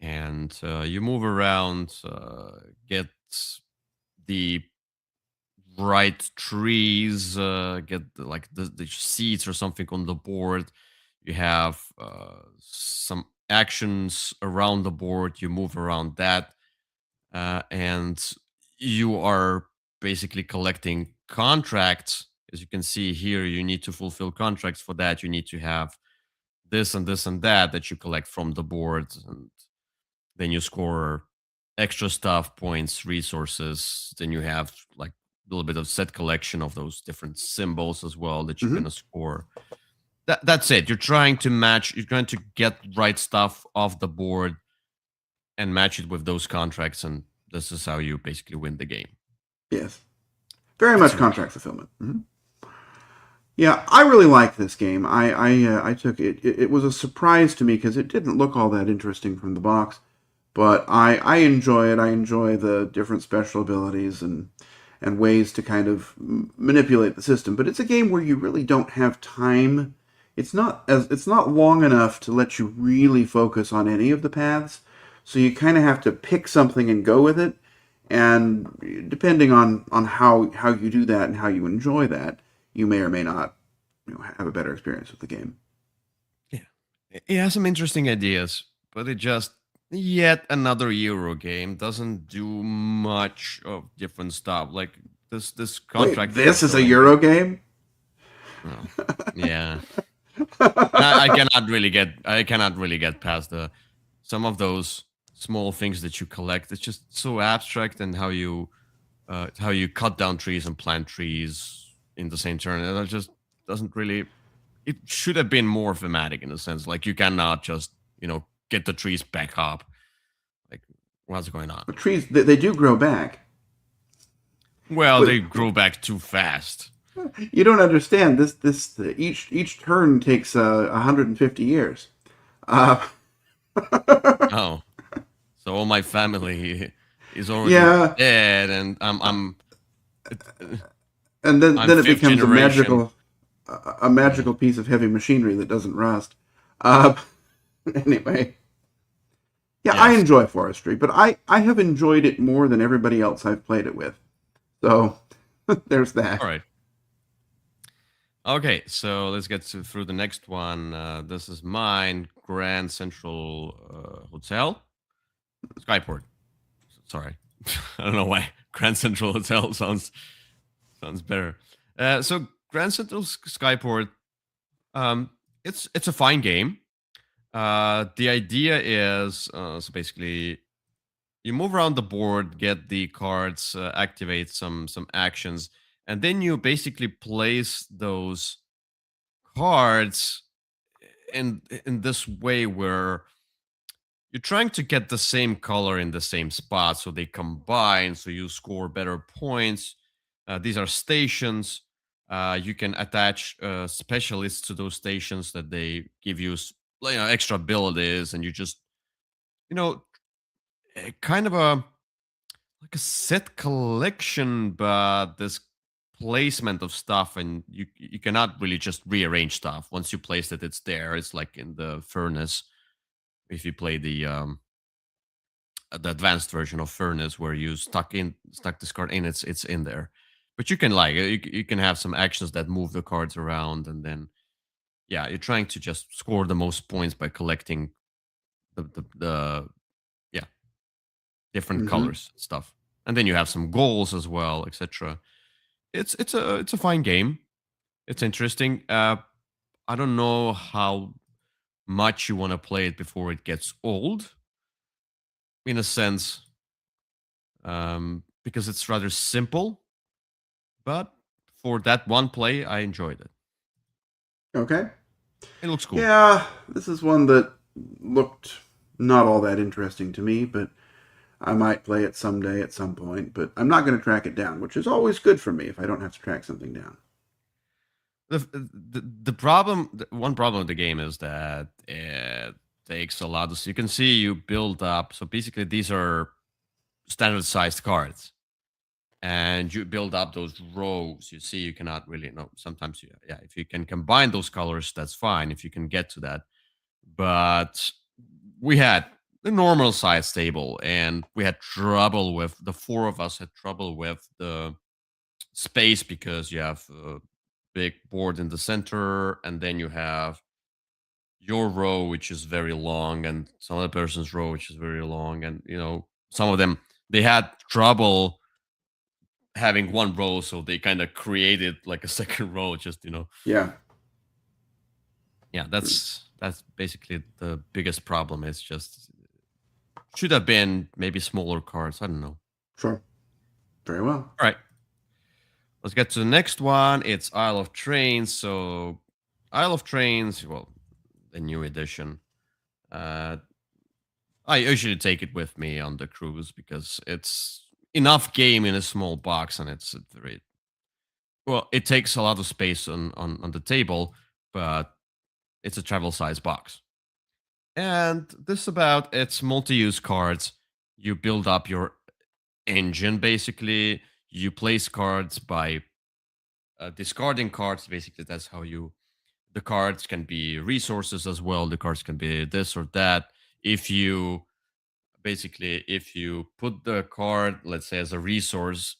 and you move around, get the right trees, get the seeds or something on the board. You have some actions around the board. You move around that, and you are basically collecting contracts. As you can see here, you need to fulfill contracts. For that, you need to have this and this and that you collect from the board, and then you score extra stuff, points, resources. Then you have like a little bit of set collection of those different symbols as well that you're Mm-hmm. gonna score. That's it. You're trying to match. You're trying to get right stuff off the board and match it with those contracts, and this is how you basically win the game. Yes. Very It's much really contract fulfillment. Mm-hmm. Yeah, I really like this game. I took it. It was a surprise to me because it didn't look all that interesting from the box, but I enjoy it. I enjoy the different special abilities and ways to kind of manipulate the system. But it's a game where you really don't have time. It's not long enough to let you really focus on any of the paths. So you kind of have to pick something and go with it. And depending on how you do that and how you enjoy that, you may or may not have a better experience with the game. yeah. It has some interesting ideas, but it just yet another Euro game doesn't do much of different stuff. Like this Wait, contract this is capital a engine. Euro game? Oh, yeah, and I cannot really get past the some of those small things that you collect. It's just so abstract, and how you cut down trees and plant trees in the same turn. And it just doesn't really. It should have been more thematic in a sense. Like you cannot just get the trees back up. Like what's going on? The trees, they do grow back. Well, But they grow back too fast. you don't understand. Each turn takes 150 years. Uh, Oh, so all my family is already yeah, dead, and it- and then I'm it fifth becomes generation. a Yeah. magical piece of heavy machinery that doesn't rust. Uh, anyway, yeah, I Yes. enjoy forestry, but I have enjoyed it more than everybody else I've played it with. So there's All that. right. Okay, so let's get through the next one. This is mine, Grand Central Hotel, Skyport. Sorry, I don't know why Grand Central Hotel sounds better. So Grand Central Skyport, um, it's a fine game. The idea is so basically you move around the board, get the cards, activate some actions, and then you basically place those cards in this way where you're trying to get the same color in the same spot so they combine so you score better points. These are stations. You can attach specialists to those stations that they give you extra abilities, and you just you know kind of a like a set collection, but this placement of stuff, and you cannot really just rearrange stuff. Once you place it, it's there. It's like in the furnace. If you play the advanced version of furnace, where you stuck this card in, it's in there. But you can you can have some actions that move the cards around, and then yeah, you're trying to just score the most points by collecting the yeah different Hmm. colors and stuff. And then you have some goals as well, etc. It's a fine game. It's interesting. I don't know how much you want to play it before it gets old, in a sense, because it's rather simple. But for that one play, I enjoyed it. Okay. It looks cool. Yeah, this is one that looked not all that interesting to me, but I might play it someday at some point. But I'm not going to track it down, which is always good for me if I don't have to track something down. The problem, one problem with the game is that it takes a lot of. So you can see you build up. So basically, these are standard sized cards, and you build up those rows. You see, you cannot really know. Sometimes, yeah, if you can combine those colors, that's fine. If you can get to that, but we had the normal size table, and we had trouble with the four of us had trouble with the space because you have a big board in the center, and then you have your row, which is very long, and some other person's row, which is very long, and some of them they had trouble having one row, so they kind of created like a second row. Just Yeah. yeah, that's basically the biggest problem. It's just should have been maybe smaller cards. I don't know. Sure. Very well. All right, let's get to the next one. It's Isle of Trains. So Isle of Trains, well, the new edition. Uh, I usually take it with me on the cruise because it's enough game in a small box, and it's very well. It takes a lot of space on the table, but it's a travel size box. And this about it's multi-use cards. You build up your engine basically. You place cards by discarding cards. Basically, that's how you. The cards can be resources as well. The cards can be this or that. If you basically if you put the card, let's say, as a resource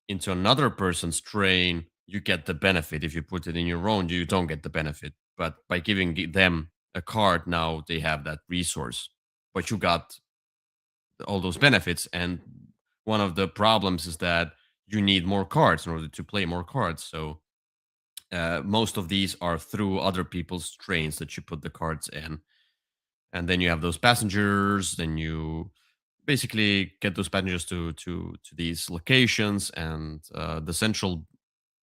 into another person's train, you get the benefit. If you put it in your own, you don't get the benefit. But by giving them a card, now they have that resource, but you got all those benefits. And one of the problems is that you need more cards in order to play more cards. So most of these are through other people's trains that you put the cards in, and then you have those passengers. Then you basically get those passengers to these locations, and the central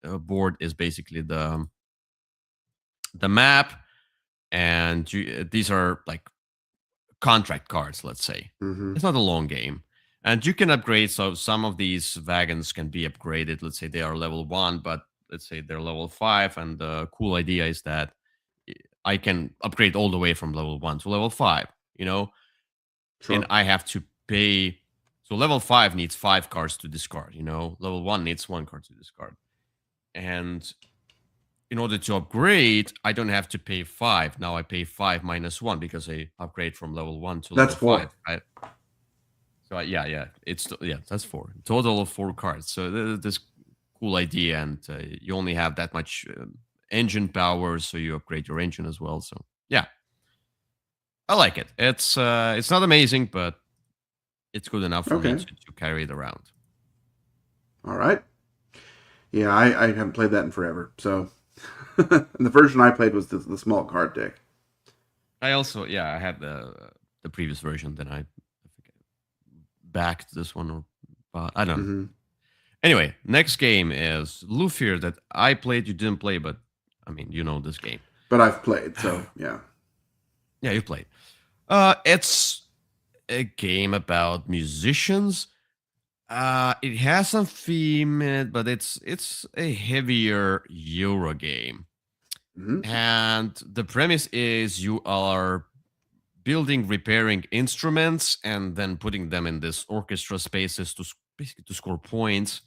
board is basically the map. And these are like contract cards, let's say. Hmm. It's not a long game. And you can upgrade. So some of these wagons can be upgraded. Let's say they are level 1, but let's say they're level 5. And the cool idea is that I can upgrade all the way from level 1 to level 5, you know, and Sure. I have to pay. So level 5 needs 5 cards to discard, level 1 needs 1 card to discard. And in order to upgrade, I don't have to pay 5. Now I pay 5 minus 1 because I upgrade from level 1 to That's level 4. 5, right? So yeah, that's 4. Total of 4 cards. So this cool idea, and you only have that much engine power, so you upgrade your engine as well. So yeah, I like it. It's not amazing, but it's good enough for me Okay. to carry it around. All right. Yeah, I haven't played that in forever. So the version I played was the small card deck. I also I had the previous version. Then I backed this one, or I don't know. Hmm. Anyway, next game is Lufir that I played. You didn't play, but I mean, you know this game. But I've played, so yeah. Yeah, you played. It's a game about musicians. It has some theme in it, but it's a heavier Euro game. Hmm. And the premise is you are building, repairing instruments, and then putting them in this orchestra spaces to basically to score points.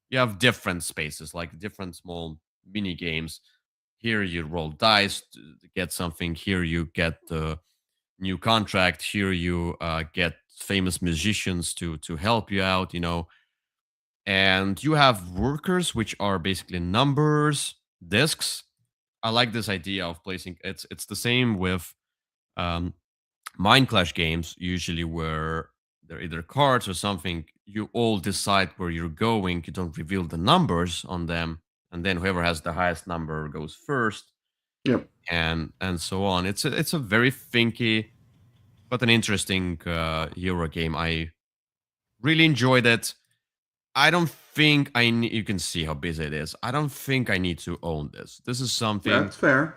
You have different spaces, like different small mini games. Here you roll dice to get something. Here you get the new contract. Here you get famous musicians to help you out. And you have workers, which are basically numbers, discs. I like this idea of placing. It's the same with um, Mind Clash games, usually where they're either cards or something. You all decide where you're going. You don't reveal the numbers on them, and then whoever has the highest number goes first, Yep. and so on. It's a very thinky but an interesting Euro game. I really enjoyed it. I don't think you can see how busy it is. I don't think I need to own this. This is something That's fair.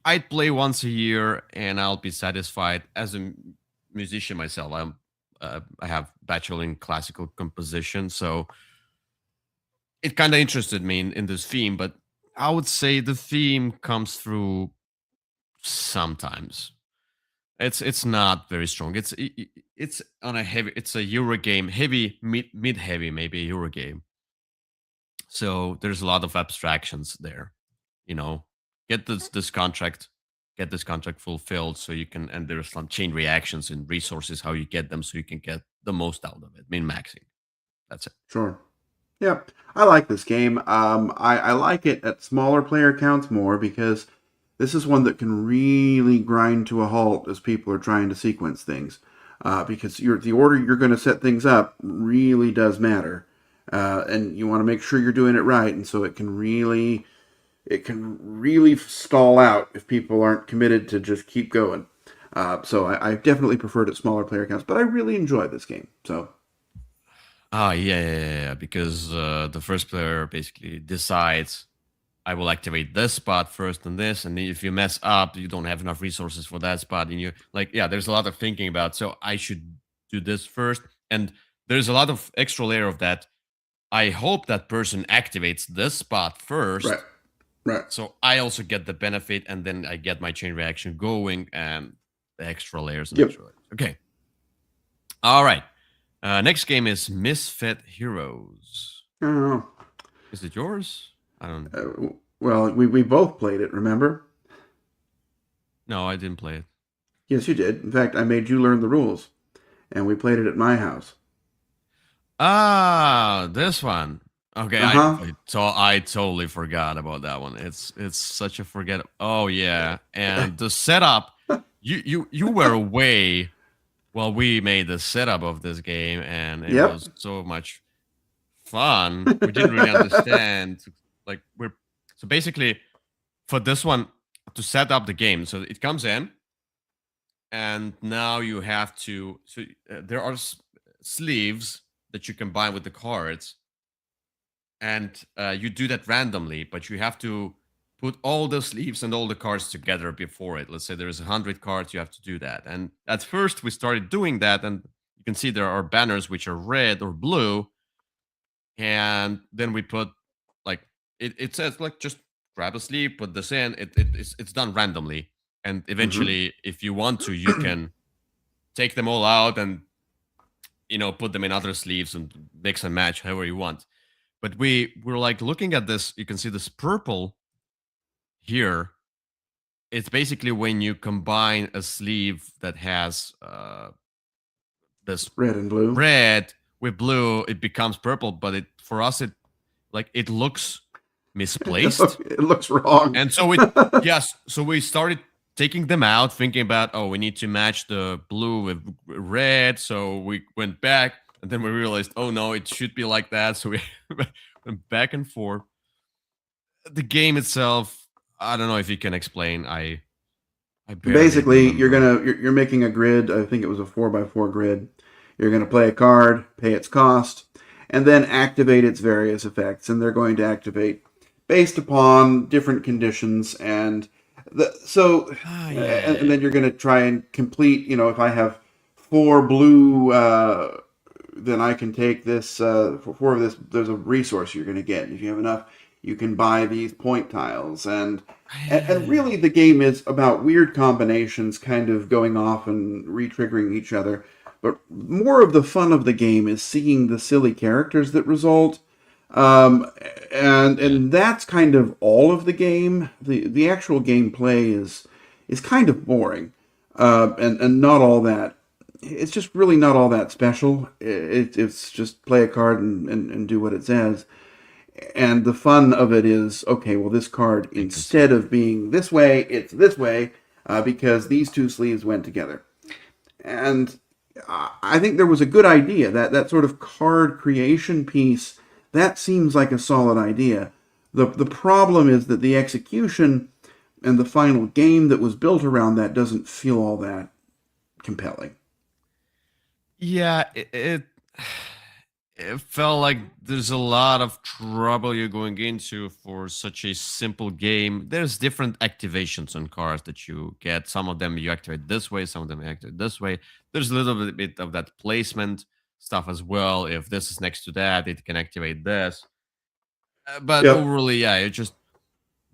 I'd play once a year and I'll be satisfied. As a musician myself, I have bachelor in classical composition, so it kind of interested me in this theme. But I would say the theme comes through sometimes. It's not very strong. It's on a heavy. It's a Euro game, heavy mid heavy, maybe a Euro game. So there's a lot of abstractions there. You know, get this contract, get this contract fulfilled, so you can. And there's some chain reactions and resources how you get them, so you can get the most out of it. Min maxing. That's it. Sure. Yep. I like this game. I like it at smaller player counts more because this is one that can really grind to a halt as people are trying to sequence things. Because the order you're going to set things up really does matter. And you want to make sure you're doing it right. And so it can really stall out if people aren't committed to just keep going. So I definitely preferred it smaller player counts, but I really enjoy this game. So Ah, yeah. Because the first player basically decides I will activate this spot first and this, and if you mess up, you don't have enough resources for that spot, and you like, yeah, there's a lot of thinking about. So I should do this first, and there's a lot of extra layer of that. I hope that person activates this spot right, first, right. so I also get the benefit, and then I get my chain reaction going, and the extra layers and Yep. extra layers. Okay, all right. Next game is Misfit Heroes. Oh, Is it yours? I don't. well, we both played it, remember? No, I didn't play it. Yes, you did. In fact, I made you learn the rules, and we played it at my house. Ah, this one. Okay, Uh I huh. I totally forgot about that one. It's such a forget. Oh yeah, and the setup you were away while we made the setup of this game, and it Yep. was so much fun. We didn't really understand. Like we're so basically for this one to set up the game. So it comes in, and now you have to. So there are sleeves that you combine with the cards, and you do that randomly. But you have to put all the sleeves and all the cards together before it. Let's say there's 100 cards, you have to do that. And at first we started doing that, and you can see there are banners which are red or blue, and then we put like it says like just grab a sleeve, put this in. It's done randomly, and Hmm. eventually, if you want to, you can take them all out and put them in other sleeves and mix and match however you want. But we were like looking at this. You can see this purple here. It's basically when you combine a sleeve that has this Red and blue. red with blue, it becomes purple. But it for us, it looks misplaced. It looks wrong. And so yes, so we started taking them out, thinking about, oh, we need to match the blue with red. So we went back, and then we realized, oh no, it should be like that. So we went back and forth. The game itself, I don't know if you can explain. I barely Basically, you're remember. gonna you're making a grid. I think it was a 4x4 grid. You're gonna play a card, pay its cost, and then activate its various effects. And they're going to activate based upon different conditions. And Ah, and yeah. then you're gonna try and complete. If I have four blue, then I can take this for four of this. There's a resource you're gonna get. If you have enough, you can buy these point tiles and really, the game is about weird combinations kind of going off and re-triggering each other. But more of the fun of the game is seeing the silly characters that result. Um, and Yeah. and that's kind of all of the game. The actual gameplay is kind of boring, and not all that. It's just really not all that special. It's just play a card and do what it says. And the fun of it is, okay, well, this card, I can see. instead of being this way, it's this way, because these two sleeves went together. And I think there was a good idea. That sort of card creation piece, that seems like a solid idea. The problem is that the execution and the final game that was built around that doesn't feel all that compelling. Yeah, it felt like there's a lot of trouble you're going into for such a simple game. There's different activations on cards that you get. Some of them you activate this way, some of them you activate this way. There's a little bit of that placement stuff as well. If this is next to that, it can activate this. But Yep. overall, yeah, you just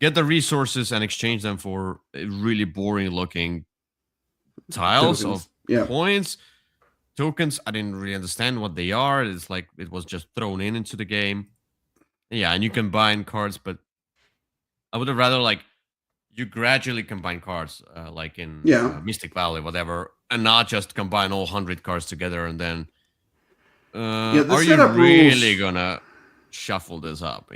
get the resources and exchange them for really boring looking tiles of Tokens. Yep. points. Tokens, I didn't really understand what they are. It's like it was just thrown into the game. Yeah, and you combine cards, but I would have rather like you gradually combine cards, like in Yeah. Mystic Valley, whatever, and not just combine all 100 cards together. And then, Yeah, the are you setup really rules. gonna shuffle this up?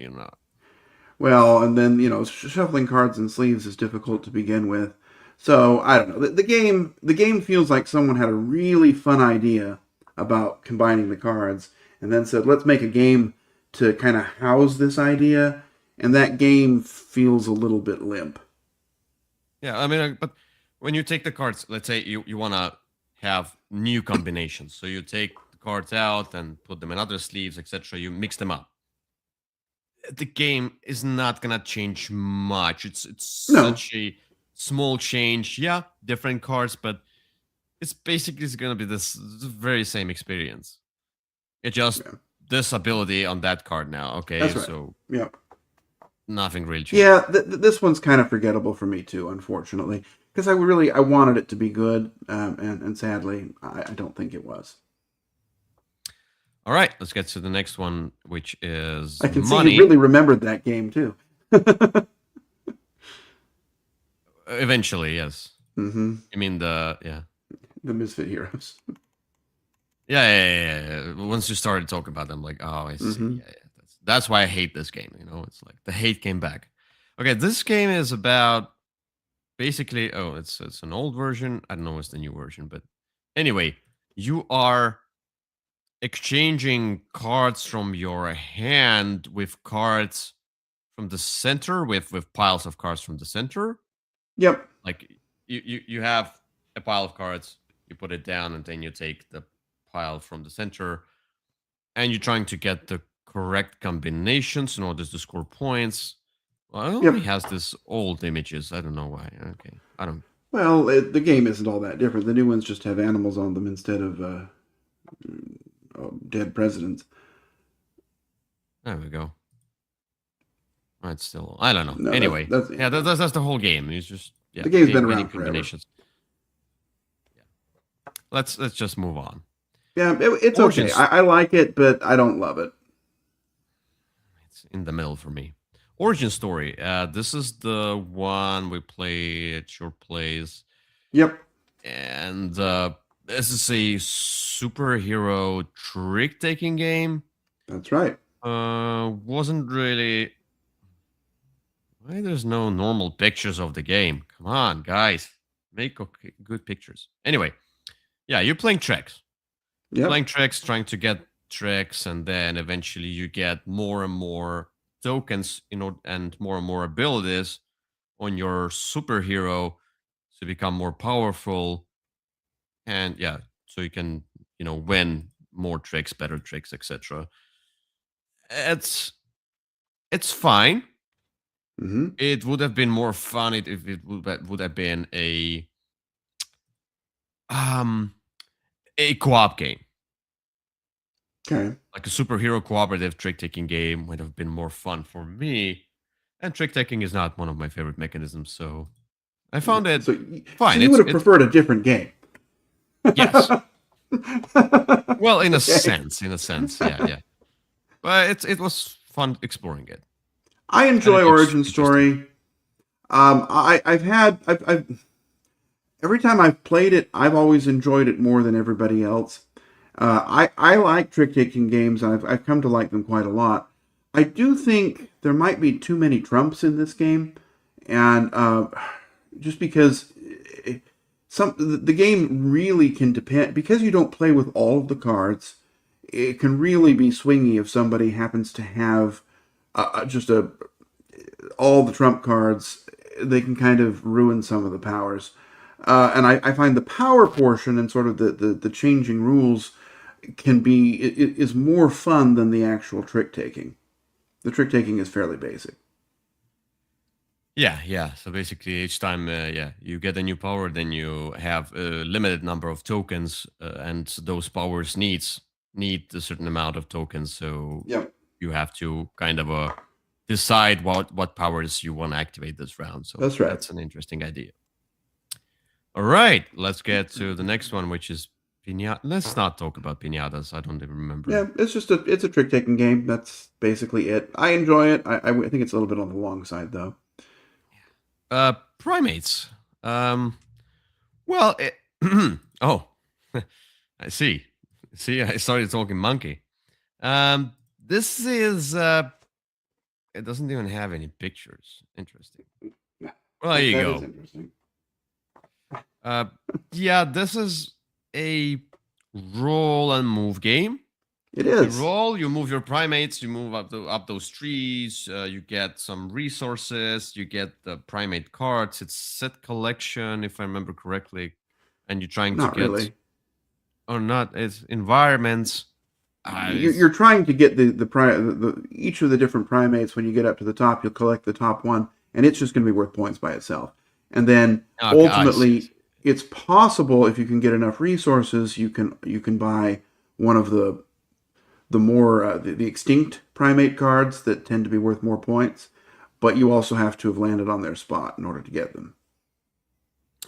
Well, and then shuffling cards and sleeves is difficult to begin with. So I don't know. The game feels like someone had a really fun idea about combining the cards, and then said, "Let's make a game to kind of house this idea." And that game feels a little bit limp. Yeah, I mean, but when you take the cards, let's say you want to have new combinations, so you take the cards out and put them in other sleeves, etc. You mix them up. The game is not gonna change much. It's No, such a small change. Yeah, different cards, but it's basically it's gonna be this very same experience. It just yeah, this ability on that card now. Okay, that's right. so Yeah, nothing really changed. yeah. This one's kind of forgettable for me too, unfortunately, because I wanted it to be good, and sadly, I don't think it was. All right, let's get to the next one, which is I can see you money. really remembered that game too. Eventually, yes. Mm-hmm. I mean the yeah. The Misfit Heroes. Yeah. Once you started talking about them, like, oh, I see. Mm-hmm. Yeah. That's why I hate this game. It's like the hate came back. Okay, this game is about basically, oh, it's an old version. I don't know what's the new version, but anyway, you are exchanging cards from your hand with cards from the center, with piles of cards from the center. Yep, Like you have a pile of cards, you put it down, and then you take the pile from the center, and you're trying to get the correct combinations in order to score points. Well, it only yep. has this old images. I don't know why. Okay, I don't. Well, the game isn't all that different. The new ones just have animals on them instead of dead presidents. There we go. It's still. I don't know. No, Anyway, that's yeah, that's the whole game. It's just the game's been getting around forever. combinations. Yeah. Let's just move on. Yeah, it's okay. Origins. I like it, but I don't love it. It's in the middle for me. Origin story. This is the one we play at your place, Yep, and this is a superhero trick-taking game. that's right. Wasn't really. Why there's no normal pictures of the game? Come on, guys, make good pictures. Anyway, yeah, you're playing tricks. Yep, Playing tricks, trying to get tricks, and then eventually you get more and more tokens, and more abilities on your superhero to become more powerful, and yeah, so you can win more tricks, better tricks, etc. It's fine. hmm It would have been more fun if it would have been um a co-op game. okay. Like a superhero cooperative trick taking game would have been more fun for me. And trick taking is not one of my favorite mechanisms, so I found it So, so fine. you would have It's preferred a different game. yes. Well, in a Okay. sense, yeah, yeah. But it was fun exploring it, I and enjoy it looks Origin interesting. Story. I've every time I've played it, I've always enjoyed it more than everybody else. I like trick taking games, and I've come to like them quite a lot. I do think there might be too many trumps in this game, and just because the game really can depend because you don't play with all of the cards. It can really be swingy if somebody happens to have just all the trump cards. They can kind of ruin some of the powers. And I find the power portion and sort of the changing rules can be is more fun than the actual trick taking. The trick taking is fairly basic. Yeah, yeah. So basically, each time, yeah, you get a new power, then you have a limited number of tokens, and those powers need a certain amount of tokens. So Yep, you have to kind of decide what powers you want to activate this round. So that's right. that's an interesting idea. All right, let's get to the next one, which is pinata. Let's not talk about pinatas. I don't even remember. Yeah, it's a trick taking game. That's basically it. I enjoy it. I think it's a little bit on the long side though. Primates. Um, well, oh, I see. See, I started talking monkey. This is it doesn't even have any pictures. Interesting. Yeah, Well, there you that is go. interesting. Uh, yeah, this is a roll and move game. It You is. roll, you move your primates, you move up those trees, you get some resources, you get the primate cards. It's set collection, if I remember correctly, and you're trying to Not get really. or not. It's environments. You're trying to get each of the different primates. When you get up to the top, you'll collect the top one, and it's just going to be worth points by itself. And then Okay, I see. I ultimately, see. it's possible if you can get enough resources, you can buy one of the more the extinct primate cards that tend to be worth more points. But you also have to have landed on their spot in order to get them.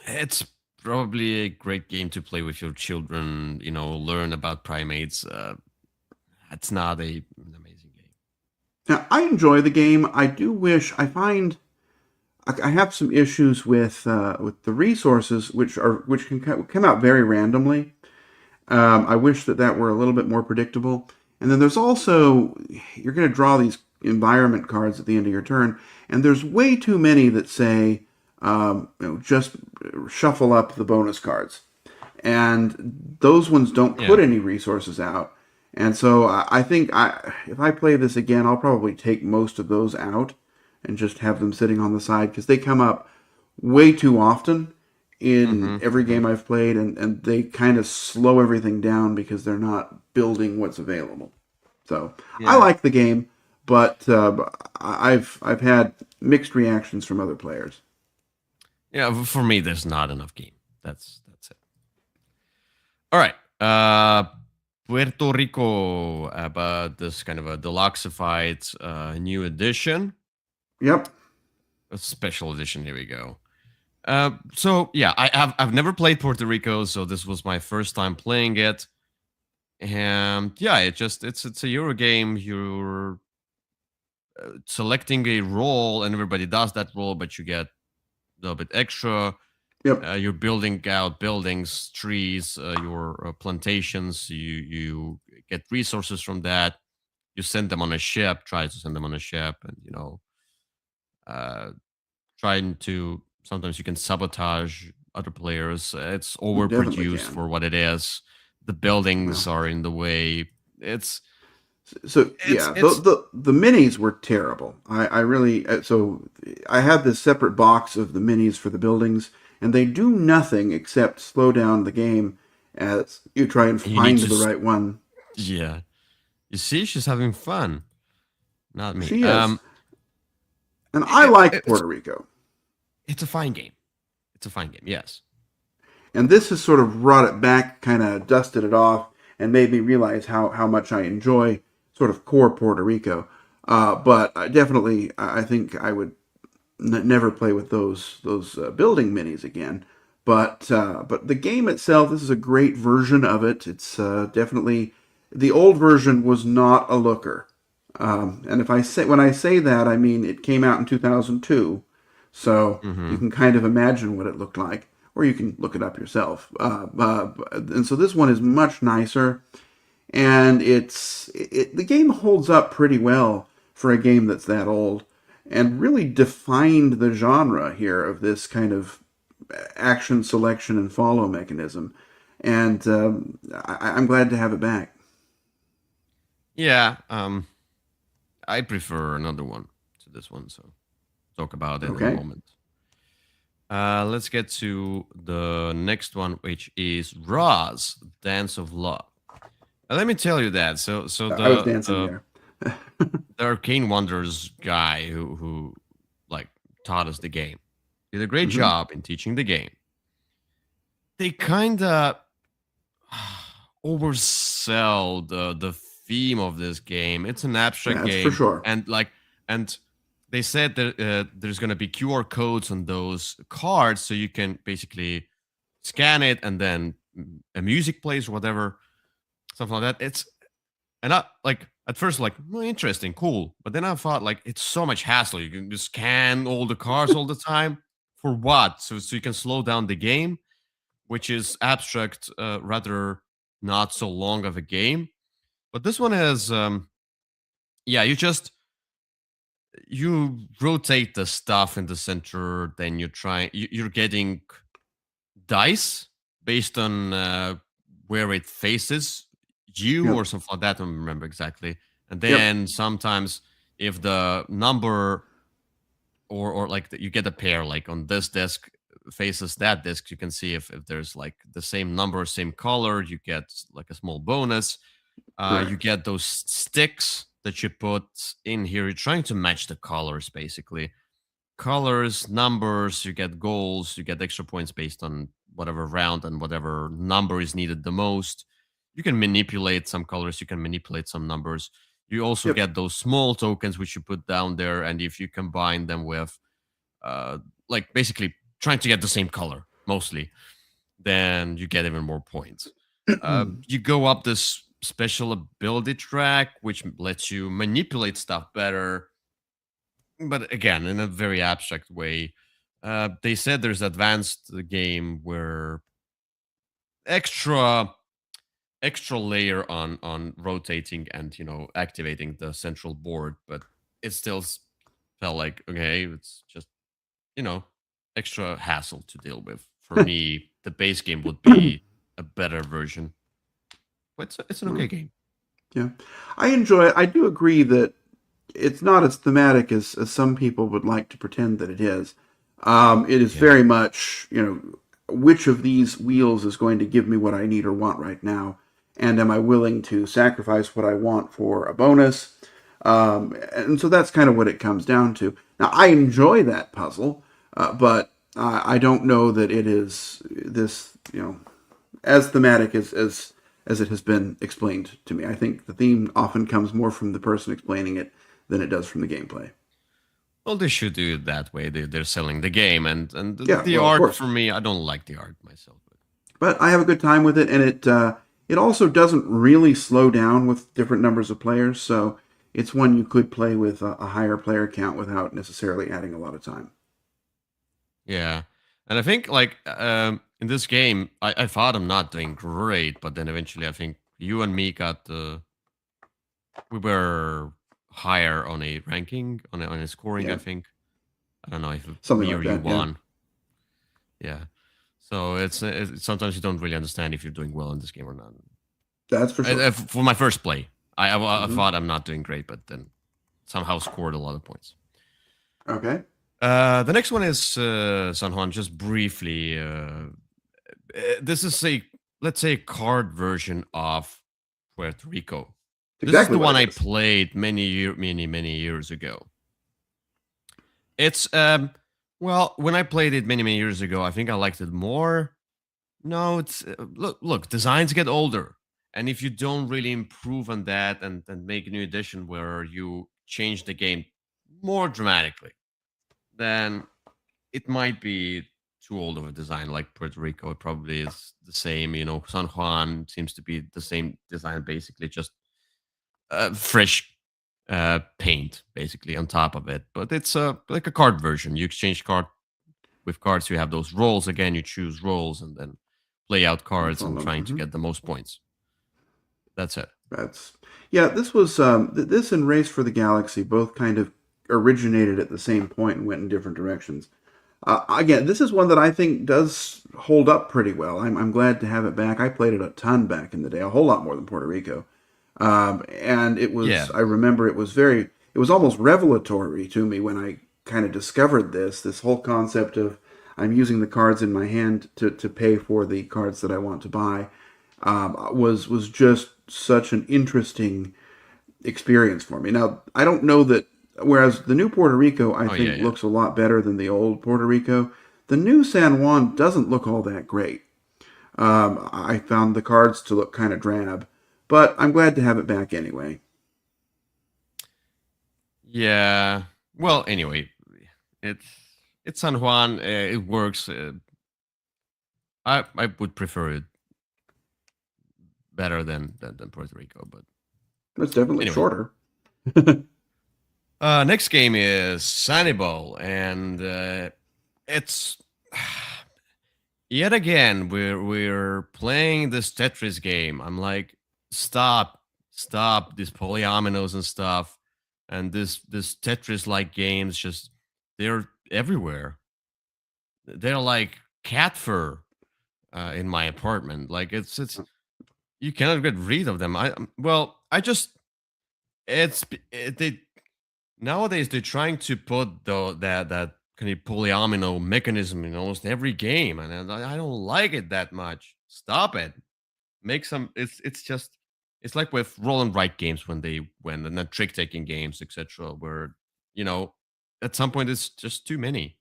It's probably a great game to play with your children. Learn about primates. It's not an amazing game. Now, I enjoy the game. I do wish I find I have some issues with the resources, which can come out very randomly. I wish that were a little bit more predictable. And then there's also you're going to draw these environment cards at the end of your turn, and there's way too many that say just shuffle up the bonus cards, and those ones don't Yeah. put any resources out. And so I think if I play this again, I'll probably take most of those out and just have them sitting on the side because they come up way too often in Mm-hmm. every Mm-hmm. game I've played, and they kind of slow everything down because they're not building what's available. So I Yeah. like the game, but I've had mixed reactions from other players. Yeah. For me, there's not enough game. That's it. All right. Puerto Rico about this kind of a deluxeified new edition, Yep. a special edition. Here we go. So yeah, I've never played Puerto Rico, so this was my first time playing it. And yeah, it's a Euro game. You're selecting a role, and everybody does that role, but you get a little bit extra. Yep. You're building out buildings, trees, your plantations. You get resources from that. You send them on a ship. Try to send them on a ship, and uh, trying to. Sometimes you can sabotage other players. It's You definitely overproduced can. for what it is. The buildings Well, are in the way. It's so it's yeah, it's the minis were terrible. I really so I had this separate box of the minis for the buildings, and they do nothing except slow down the game as you try and you need find to. the right one. Yeah, you see, she's having fun. Not me. She is, and I It, like it's Puerto Rico. it's a fine game. It's a fine game. Yes. And this has sort of brought it back, kind of dusted it off, and made me realize how much I enjoy sort of core Puerto Rico. But I definitely, I think I would never play with those building minis again. But the game itself, this is a great version of it. It's definitely the old version was not a looker. And if I say when I say that, I mean it came out in 2002, so you Mm-hmm. can kind of imagine what it looked like, or you can look it up yourself. And so this one is much nicer, and the game holds up pretty well for a game that's that old, and really defined the genre here of this kind of action selection and follow mechanism. And I'm glad to have it back. Yeah. I prefer another one to this one, so talk about it in a Okay. moment. Let's get to the next one, which is Ra's Dance of Love. Let me tell you that. So I was dancing the there. the Arcane Wonders guy who like taught us the game did a great Hmm. job in teaching the game. They kind of oversell the theme of this game. It's an abstract That's for game, sure. and they said that there's going to be QR codes on those cards, so you can basically scan it, and then a music plays or whatever, something like that. It's and I like at first like interesting, cool, but then I thought like it's so much hassle. You can just scan all the cards all the time for what? So you can slow down the game, which is abstract, rather not so long of a game. But this one has, yeah, you rotate the stuff in the center, then you're getting dice based on where it faces you or Yep. something like that. I don't remember exactly. And Yep. then sometimes if the number or like you get a pair like on this disc faces that disc, you can see if there's like the same number, same color, you get like a small bonus. You Correct. get those sticks that you put in here. You're trying to match the colors basically. Colors, numbers, you get goals, you get extra points based on whatever round and whatever number is needed the most. You can manipulate some colors, you can manipulate some numbers. You also Yep. get those small tokens which you put down there, and if you combine them with uh like basically trying to get the same color mostly, then you get even more points. You go up this special ability track which lets you manipulate stuff better, but again in a very abstract way. They said there's advanced game where extra extra layer on rotating and activating the central board, but it still felt like okay, it's just you know extra hassle to deal with. For me, the base game would be a better version. But it's an okay game. Yeah, I enjoy it. I do agree that it's not as thematic as some people would like to pretend that it is. It is Yeah. very much, which of these wheels is going to give me what I need or want right now, and am I willing to sacrifice what I want for a bonus? And so that's kind of what it comes down to. Now, I enjoy that puzzle, but I don't know that it is this, as thematic as it has been explained to me. I think the theme often comes more from the person explaining it than it does from the gameplay. Well, they should do it that way. They're selling the game, and Yeah, the well, of art course. for me, I don't like the art myself. But I have a good time with it, and it also doesn't really slow down with different numbers of players, so it's one you could play with a higher player count without necessarily adding a lot of time. Yeah, and I think like in this game, I thought I'm not doing great, but then eventually I think you and me got we were higher on a ranking on a scoring. I Yeah, think I don't know if something me or like you that. Yeah, won. Yeah, so sometimes you don't really understand if you're doing well in this game or not. that's for sure. For my first play, I Hmm. thought I'm not doing great, but then somehow scored a lot of points. Okay, The next one is San Juan. Just briefly, this is a let's say card version of Puerto Rico. it's This is exactly the what one it I is. played many years ago. It's well, when I played it many years ago, I think I liked it more. No, it's look, designs get older, and if you don't really improve on that and make a new edition where you change the game more dramatically, then it might be too old of a design. Like Puerto Rico, it probably is the same. San Juan seems to be the same design, basically, just fresh paint, basically, on top of it. But it's like a card version. You exchange card with cards. You have those rolls again. You choose rolls and then play out cards and trying to Hmm. get the most points. That's it. That's yeah. This was this and Race for the Galaxy both kind of originated at the same point and went in different directions. Again, this is one that I think does hold up pretty well. I'm glad to have it back. I played it a ton back in the day, a whole lot more than Puerto Rico. And it Yeah. was, I remember it was almost revelatory to me when I kind of discovered this whole concept of I'm using the cards in my hand to pay for the cards that I want to buy, was just such an interesting experience for me. Now, I don't know that, whereas the new Puerto Rico, I Oh yeah, think, yeah. looks a lot better than the old Puerto Rico, the new San Juan doesn't look all that great. I found the cards to look kind of drab, but I'm glad to have it back anyway. Yeah. Well, anyway, it's it's San Juan. It works. I would prefer it better than Puerto Rico, but It's definitely anyway. shorter. Next game is Sunnyball, and it's yet again we're playing this Tetris game. I'm like, stop these polyominoes and stuff, and this Tetris like games. Just they're everywhere. They're like cat fur in my apartment. Like it's you cannot get rid of them. Well, I just they nowadays they're trying to put that kind of polyomino mechanism in almost every game, and I don't like it that much. Stop it. Make some. It's just it's like with roll and write games when and then trick taking games, etc. Where you know at some point it's just too many.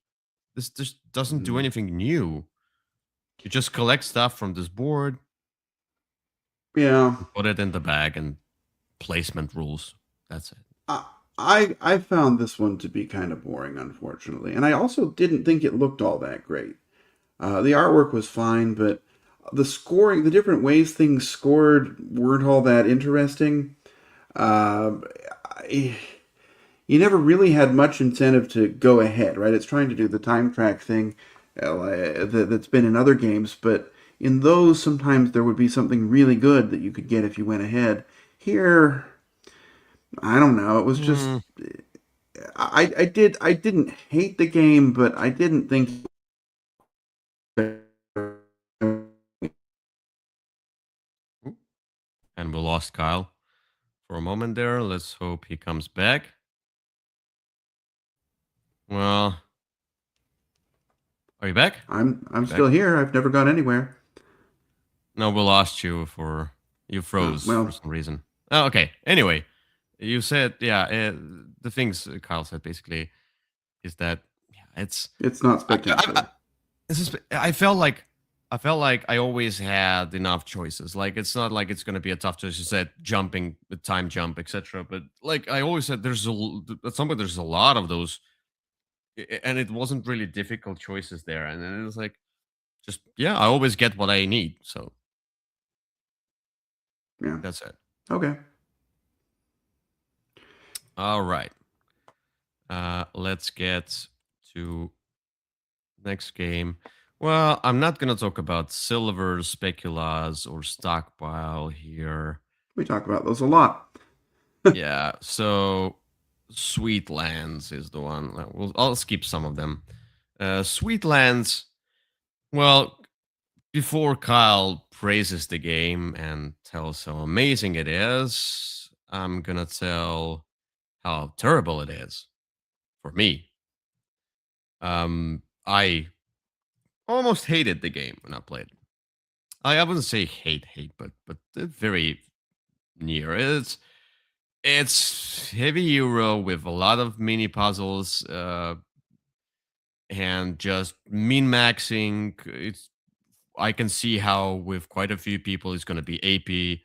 This just doesn't do Mhm. anything new. You just collect stuff from this board, Yeah, put it in the bag, and placement rules. That's it. I, I found this one to be kind of boring, unfortunately, and I also didn't think it looked all that great. The artwork was fine, but the scoring, the different ways things scored, weren't all that interesting. Uh, I, you never really had much incentive to go ahead, right? It's trying to do the time track thing that's been in other games, but in those, sometimes there would be something really good that you could get if you went ahead. Here, I don't know. It was just Mm, I didn't hate the game, but I didn't think And we lost Kyle for a moment there. Let's hope he comes back. Well, are you back? I'm You back? still here. I've never gone anywhere. No, we lost you for you Oh, froze for well, some reason. Oh, okay. Anyway, you said the things Kyle said basically is that it's it's not I, spectacular. it's just, I felt like I always had enough choices. Like it's not like it's going to be a tough choice. You said jumping, the time jump, etc. But like I always said, at some point there's a lot of those, and it wasn't really difficult choices there. And then it was like just yeah, I always get what I need. So Yeah. that's it. Okay. All right. Let's get to next game. Well, I'm not gonna talk about silver, speculas, or stockpile here. We talk about those a lot. Yeah, so Sweetlands is the one. I'll skip some of them. Sweetlands. Well, before Kyle praises the game and tells how amazing it is, I'm gonna tell how terrible it is for me. I almost hated the game when I played. I wouldn't say hate, but very near. It's heavy Euro with a lot of mini puzzles and just min maxing. It's I can see how with quite a few people it's going to be AP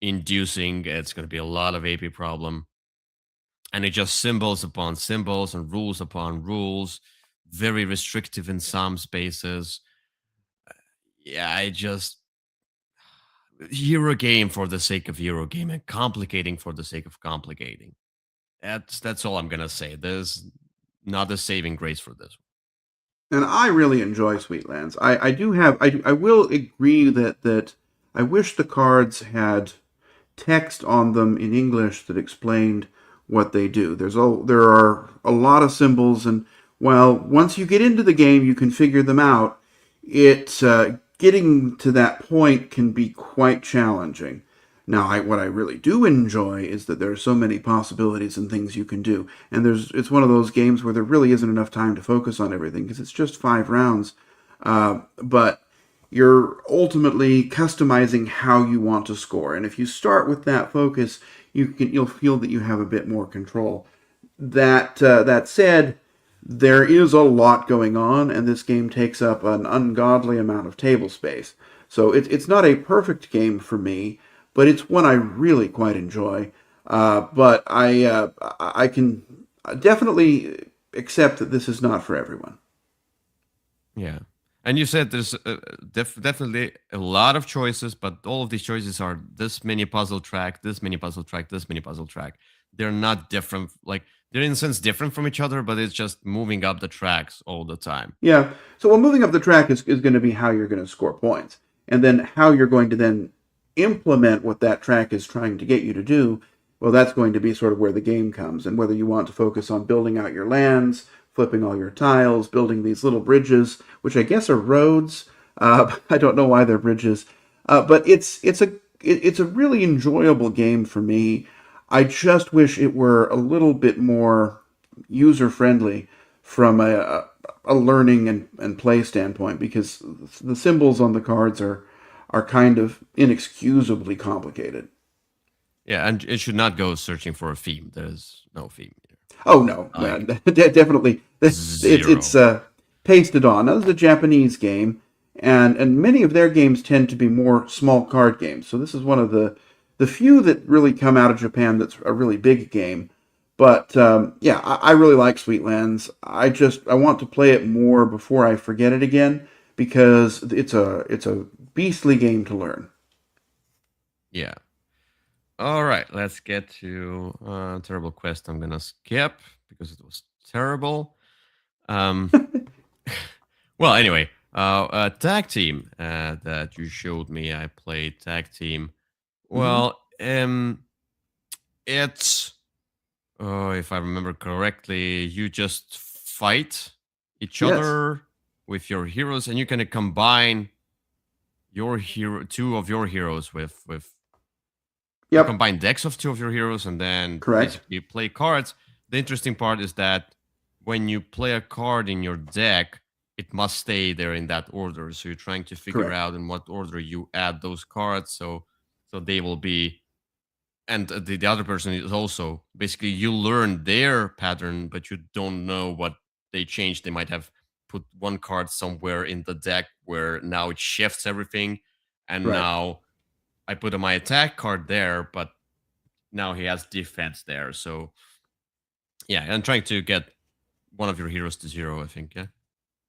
inducing. It's going to be a lot of AP problem, and it just symbols upon symbols and rules upon rules. Very restrictive in some spaces. Yeah, I just Euro game for the sake of Euro game and complicating for the sake of complicating. That's all I'm gonna say. There's not a saving grace for this. And I really enjoy Sweetlands. I do have I will agree that I wish the cards had text on them in English that explained what they do. There are a lot of symbols, and while once you get into the game, you can figure them out. It getting to that point can be quite challenging. Now, what I really do enjoy is that there are so many possibilities and things you can do, and it's one of those games where there really isn't enough time to focus on everything because it's just 5 rounds. But you're ultimately customizing how you want to score. And if you start with that focus, you'll feel that you have a bit more control. That said, there is a lot going on, and this game takes up an ungodly amount of table space. So it's not a perfect game for me, but it's one I really quite enjoy. But I can definitely accept that this is not for everyone. Yeah, and you said there's definitely a lot of choices, but all of these choices are this mini puzzle track, this mini puzzle track, this mini puzzle track. They're not different. Like they're in a sense different from each other, but it's just moving up the tracks all the time. Yeah. So, well, moving up the track is going to be how you're going to score points. And then how you're going to then implement what that track is trying to get you to do, well, that's going to be sort of where the game comes. And whether you want to focus on building out your lands, flipping all your tiles, building these little bridges, which I guess are roads. I don't know why they're bridges. But it's a really enjoyable game for me. I just wish it were a little bit more user friendly from a learning and play standpoint because the symbols on the cards are kind of inexcusably complicated. Yeah, and it should not go searching for a theme. There's no theme here. Oh no, Like definitely it's zero. pasted on. Now, this is a Japanese game, and many of their games tend to be more small card games. So this is one of the few that really come out of Japan that's a really big game. But yeah, I really like Sweetlands. I want to play it more before I forget it again because it's a beastly game to learn. Yeah. All right, let's get to terrible quest. I'm gonna skip because it was terrible. Um, well, anyway, tag team that you showed me. I played tag team. Hmm. Well, it's if I remember correctly, you just fight each Yes. other with your heroes, and you can combine your hero, two of your heroes with you Yep. combine decks of two of your heroes and then Correct. basically play cards. The interesting part is that when you play a card in your deck, it must stay there in that order. So you're trying to figure Correct. out in what order you add those cards, so they will be. And the other person is also basically you learn their pattern, but you don't know what they changed. They might have put one card somewhere in the deck where now it shifts everything, and Right. now I put my attack card there, but now he has defense there. So yeah, I'm trying to get one of your heroes to zero, I think. Yeah.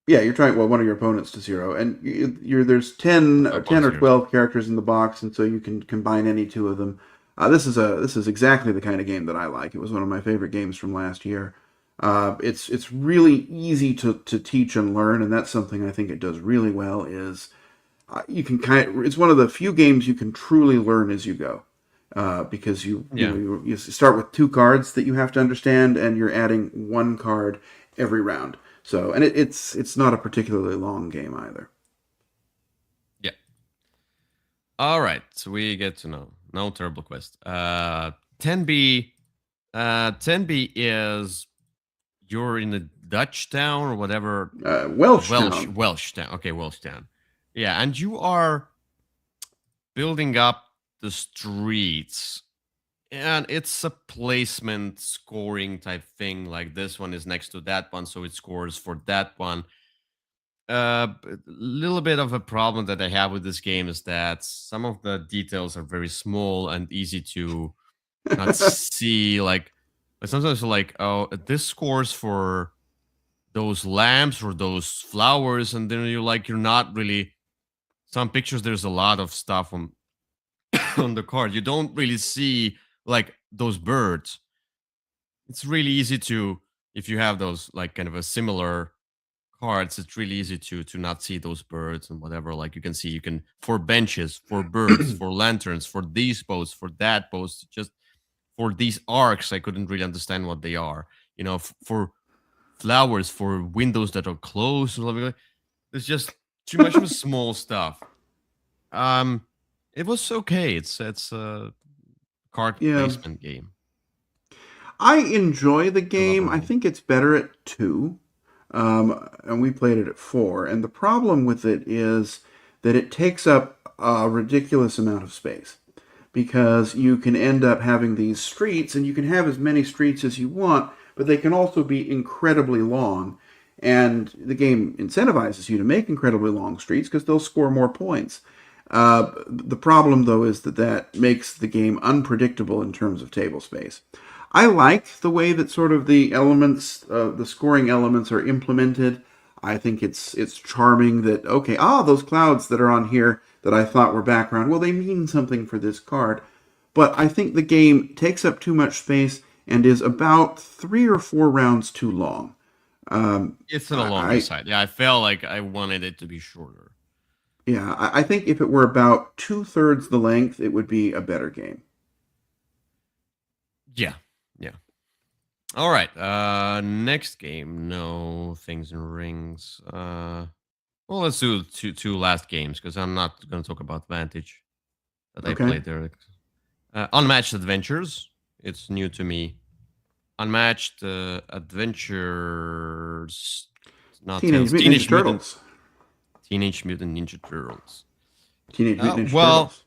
Yeah, you're trying one of your opponents to zero, and there's 10 or Opponent's 10 or heroes. 12 characters in the box, and so you can combine any two of them. This is exactly the kind of game that I like. It was one of my favorite games from last year. It's really easy to teach and learn, and that's something I think it does really well. Is you can it's one of the few games you can truly learn as you go, because Yeah. you start with two cards that you have to understand, and you're adding one card every round. So, and it's not a particularly long game either. Yeah. All right. So we get to know. No terrible quest. 10B. 10B is you're in a Dutch town or whatever. Welsh Town. Welsh town. Okay, Welsh town. Yeah, and you are building up the streets. And it's a placement scoring type thing. Like this one is next to that one, so it scores for that one. A little bit of a problem that I have with this game is that some of the details are very small and easy to not see. Like sometimes you're like, oh, this scores for those lamps or those flowers, and then you're not really. Some pictures, there's a lot of stuff on on the card. You don't really see like those birds. It's really easy to, if you have those like kind of a similar cards, it's really easy to not see those birds and whatever. Like you can see, you can for benches, for birds, for lanterns, for these posts, for that post, just for these arcs. I couldn't really understand what they are. For flowers, for windows that are closed. Or something like. It's just too much of a small stuff. Um, it was okay. It's a card Yeah, placement game. I enjoy the Still game. I lovable. think it's better at two, and we played it at four. And the problem with it is that it takes up a ridiculous amount of space, because you can end up having these streets, and you can have as many streets as you want, but they can also be incredibly long. And the game incentivizes you to make incredibly long streets because they'll score more points. The problem, though, is that makes the game unpredictable in terms of table space. I like the way that sort of the elements, the scoring elements, are implemented. I think it's charming that, okay, those clouds that are on here that I thought were background, well, they mean something for this card. But I think the game takes up too much space and is about 3 or 4 rounds too long. It's on the longer I side. Yeah, I felt like I wanted it to be shorter. Yeah, I think if it were about 2/3 the length, it would be a better game. Yeah, yeah. All right. Next game. No things and rings. Well, let's do two last games because I'm not going to talk about Vantage that I Okay. played there. Unmatched Adventures. It's new to me. Unmatched Adventures. Not Teenage Tales. Mutant Ninja Turtles. Teenage Mutant Ninja Turtles. Teenage Mutant Ninja Well, Turtles.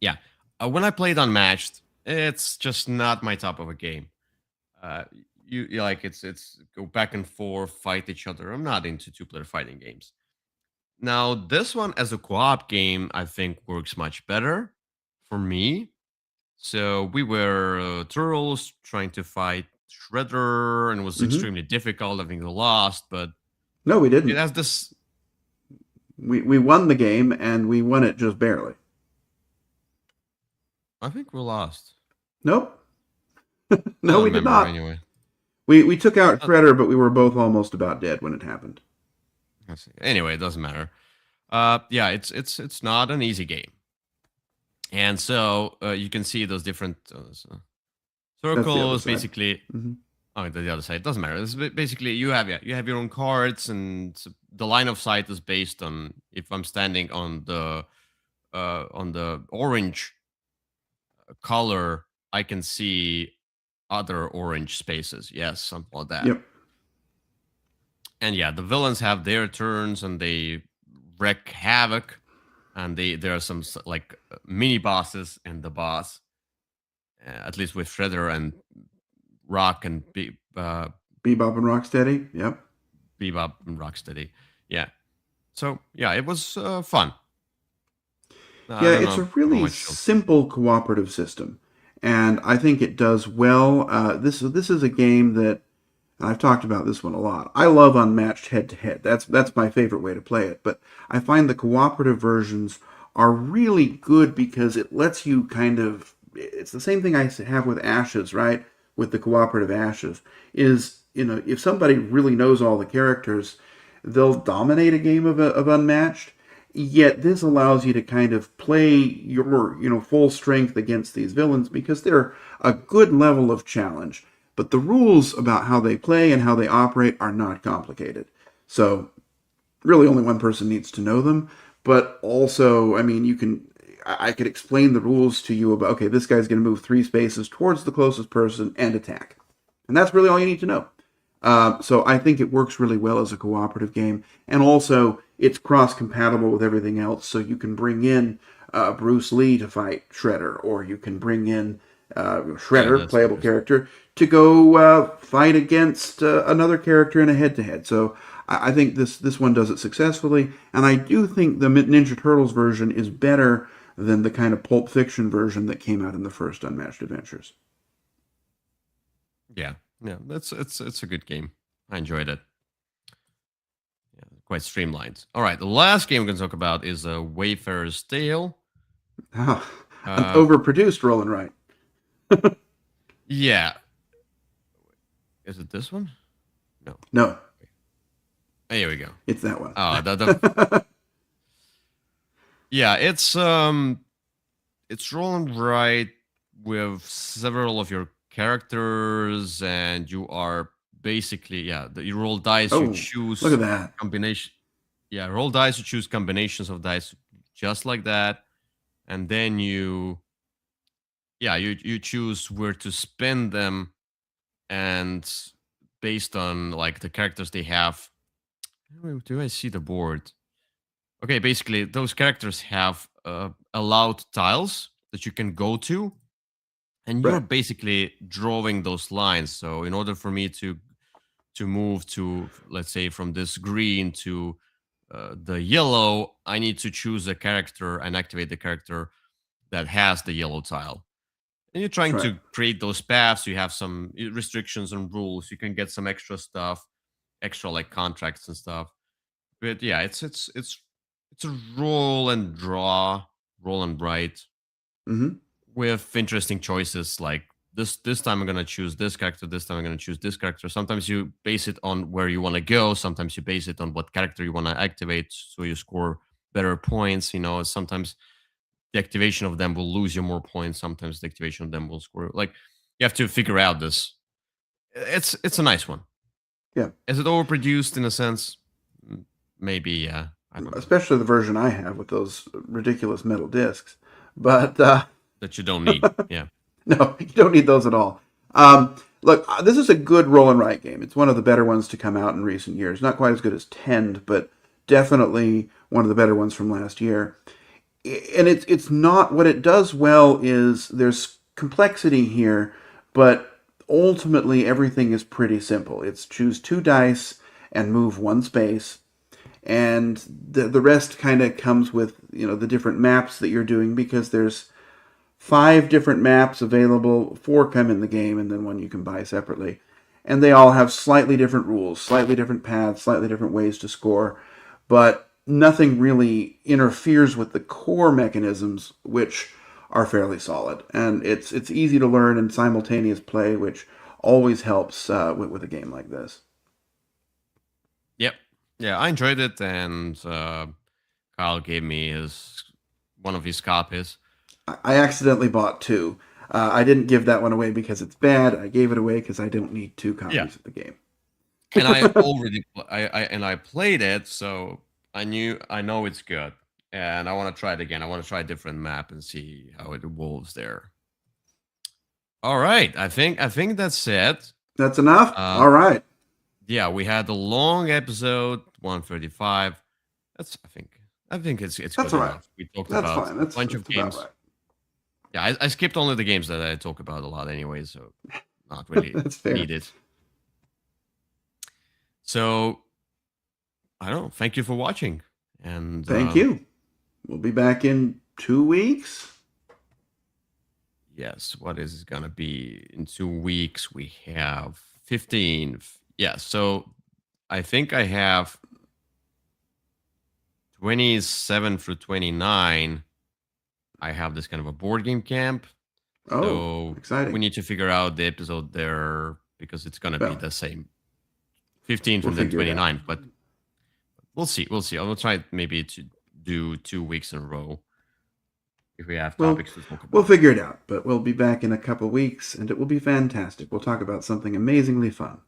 yeah. When I played Unmatched, it's just not my type of a game. Uh, you like it's go back and forth, fight each other. I'm not into two-player fighting games. Now, this one as a co-op game, I think works much better for me. So we were turtles trying to fight Shredder, and it was Hmm. extremely difficult. I think we lost, but No, we it didn't. has this. We won the game, and we won it just barely. I think we lost. Nope. I No, don't we did remember not. anyway. We took out Uh, Shredder, but we were both almost about dead when it happened. let's see. Anyway, it doesn't matter. Yeah, it's not an easy game, and so you can see those different That's the other circles. side. Basically, Hmm. oh, the other side doesn't matter. It's basically you have your own cards, and the line of sight is based on if I'm standing on the orange color, I can see other orange spaces. Yes, something like that. Yep. And yeah, the villains have their turns and they wreak havoc. And there are some like mini bosses and the boss, at least with Shredder and Rock and Bebop and Rocksteady. Yep. Bebop and Rocksteady. Yeah. So yeah, it was fun. I Yeah, don't it's a know how really much else. simple cooperative system, and I think it does well. This is a game that I've talked about this one a lot. I love unmatched head to head. That's my favorite way to play it. But I find the cooperative versions are really good because it lets you kind of. It's the same thing I have with Ashes, right? With the cooperative Ashes, is if somebody really knows all the characters, they'll dominate a game of unmatched. Yet this allows you to kind of play your full strength against these villains because they're a good level of challenge. But the rules about how they play and how they operate are not complicated. So really only one person needs to know them. But also, I mean, I could explain the rules to you about, okay, this guy's going to move 3 spaces towards the closest person and attack. And that's really all you need to know. So I think it works really well as a cooperative game. And also, it's cross-compatible with everything else. So you can bring in Bruce Lee to fight Shredder, or you can bring in Yeah, Shredder, that's playable interesting. character, to go fight against another character in a head-to-head. So I think this one does it successfully, and I do think the Ninja Turtles version is better than the kind of Pulp Fiction version that came out in the first Unmatched Adventures. Yeah, yeah, it's a good game. I enjoyed it. Yeah, quite streamlined. All right, the last game we're gonna talk about is Wayfarer's Tale. Ah, an Uh, overproduced Roll and Write. yeah, is it this one? No. No, Here we go. it's that one. Oh, the yeah, it's rolling right with several of your characters, and you are basically you roll dice, you Oh, look at choose that. combination. Yeah, roll dice, you choose combinations of dice, just like that, and then you choose where to spend them, and based on like the characters they have. Where do I see the board? Okay, basically those characters have allowed tiles that you can go to, and you're Right. basically drawing those lines. So in order for me to move to, let's say, from this green to the yellow, I need to choose a character and activate the character that has the yellow tile. And you're That's trying right. to create those paths. You have some restrictions and rules. You can get some extra stuff, extra like contracts and stuff. But yeah, it's a roll and draw, roll and write Hmm. with interesting choices. Like this time I'm gonna choose this character. This time I'm gonna choose this character. Sometimes you base it on where you want to go. Sometimes you base it on what character you want to activate, so you score better points. Sometimes the activation of them will lose you more points. Sometimes the activation of them will score. Like you have to figure out this. It's a nice one. Yeah. Is it overproduced in a sense? Maybe, yeah. I don't know. Especially the version I have with those ridiculous metal discs. But That you don't need. Yeah. no, you don't need those at all. Look, this is a good roll and write game. It's one of the better ones to come out in recent years. Not quite as good as Tend, but definitely one of the better ones from last year. And it's not what it does well is there's complexity here, but ultimately everything is pretty simple. It's choose 2 dice and move 1 space, and the rest kind of comes with the different maps that you're doing because there's 5 different maps available. 4 come in the game, and then one you can buy separately. And they all have slightly different rules, slightly different paths, slightly different ways to score, but nothing really interferes with the core mechanisms, which are fairly solid. And it's easy to learn and simultaneous play, which always helps with a game like this. Yep. Yeah, I enjoyed it, and Kyle gave me his one of his copies, I accidentally bought 2. I didn't give that one away because it's bad. I gave it away because I don't need 2 yeah, copies of the game. and I already I played it, so I know it's good, and I want to try it again. I want to try a different map and see how it evolves there. All right. I think that's it. That's enough? All right. Yeah, we had a long episode, 135. That's I think it's That's good all right. enough. We talked That's about fine. a That's bunch of about games. right. Yeah, I skipped only the games that I talk about a lot anyway, so not really That's fair. needed. So I don't know. Thank you for watching. And Thank you. We'll be back in 2 weeks. Yes, what is it gonna be in 2 weeks? We have 15th. Yeah, so I think I have 27 through 29. I have this kind of a board game camp. Oh, So exciting. we need to figure out the episode there because it's gonna be Well, the same 15th we'll and then figure it out. 29th, but we'll see. We'll see. I will try maybe to do 2 weeks in a row if we have topics to talk about. We'll figure it out, but we'll be back in a couple weeks and it will be fantastic. We'll talk about something amazingly fun.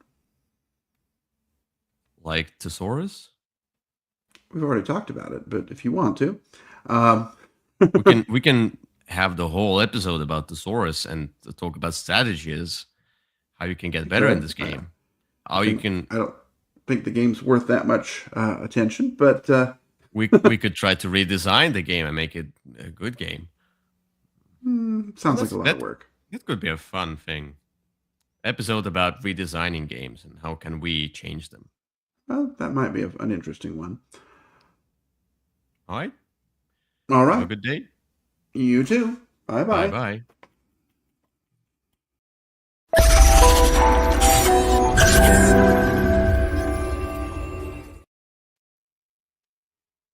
Like Thesaurus? We've already talked about it, but if you want to, we can have the whole episode about Thesaurus and talk about strategies, how you can get better in this game, how you can. I don't think the game's worth that much attention, but we could try to redesign the game and make it a good game. Sounds like a lot of work. It could be a fun thing. Episode about redesigning games and how can we change them. Well, that might be an interesting one. All right. All right. Have a good day. You too. Bye-bye. Bye-bye.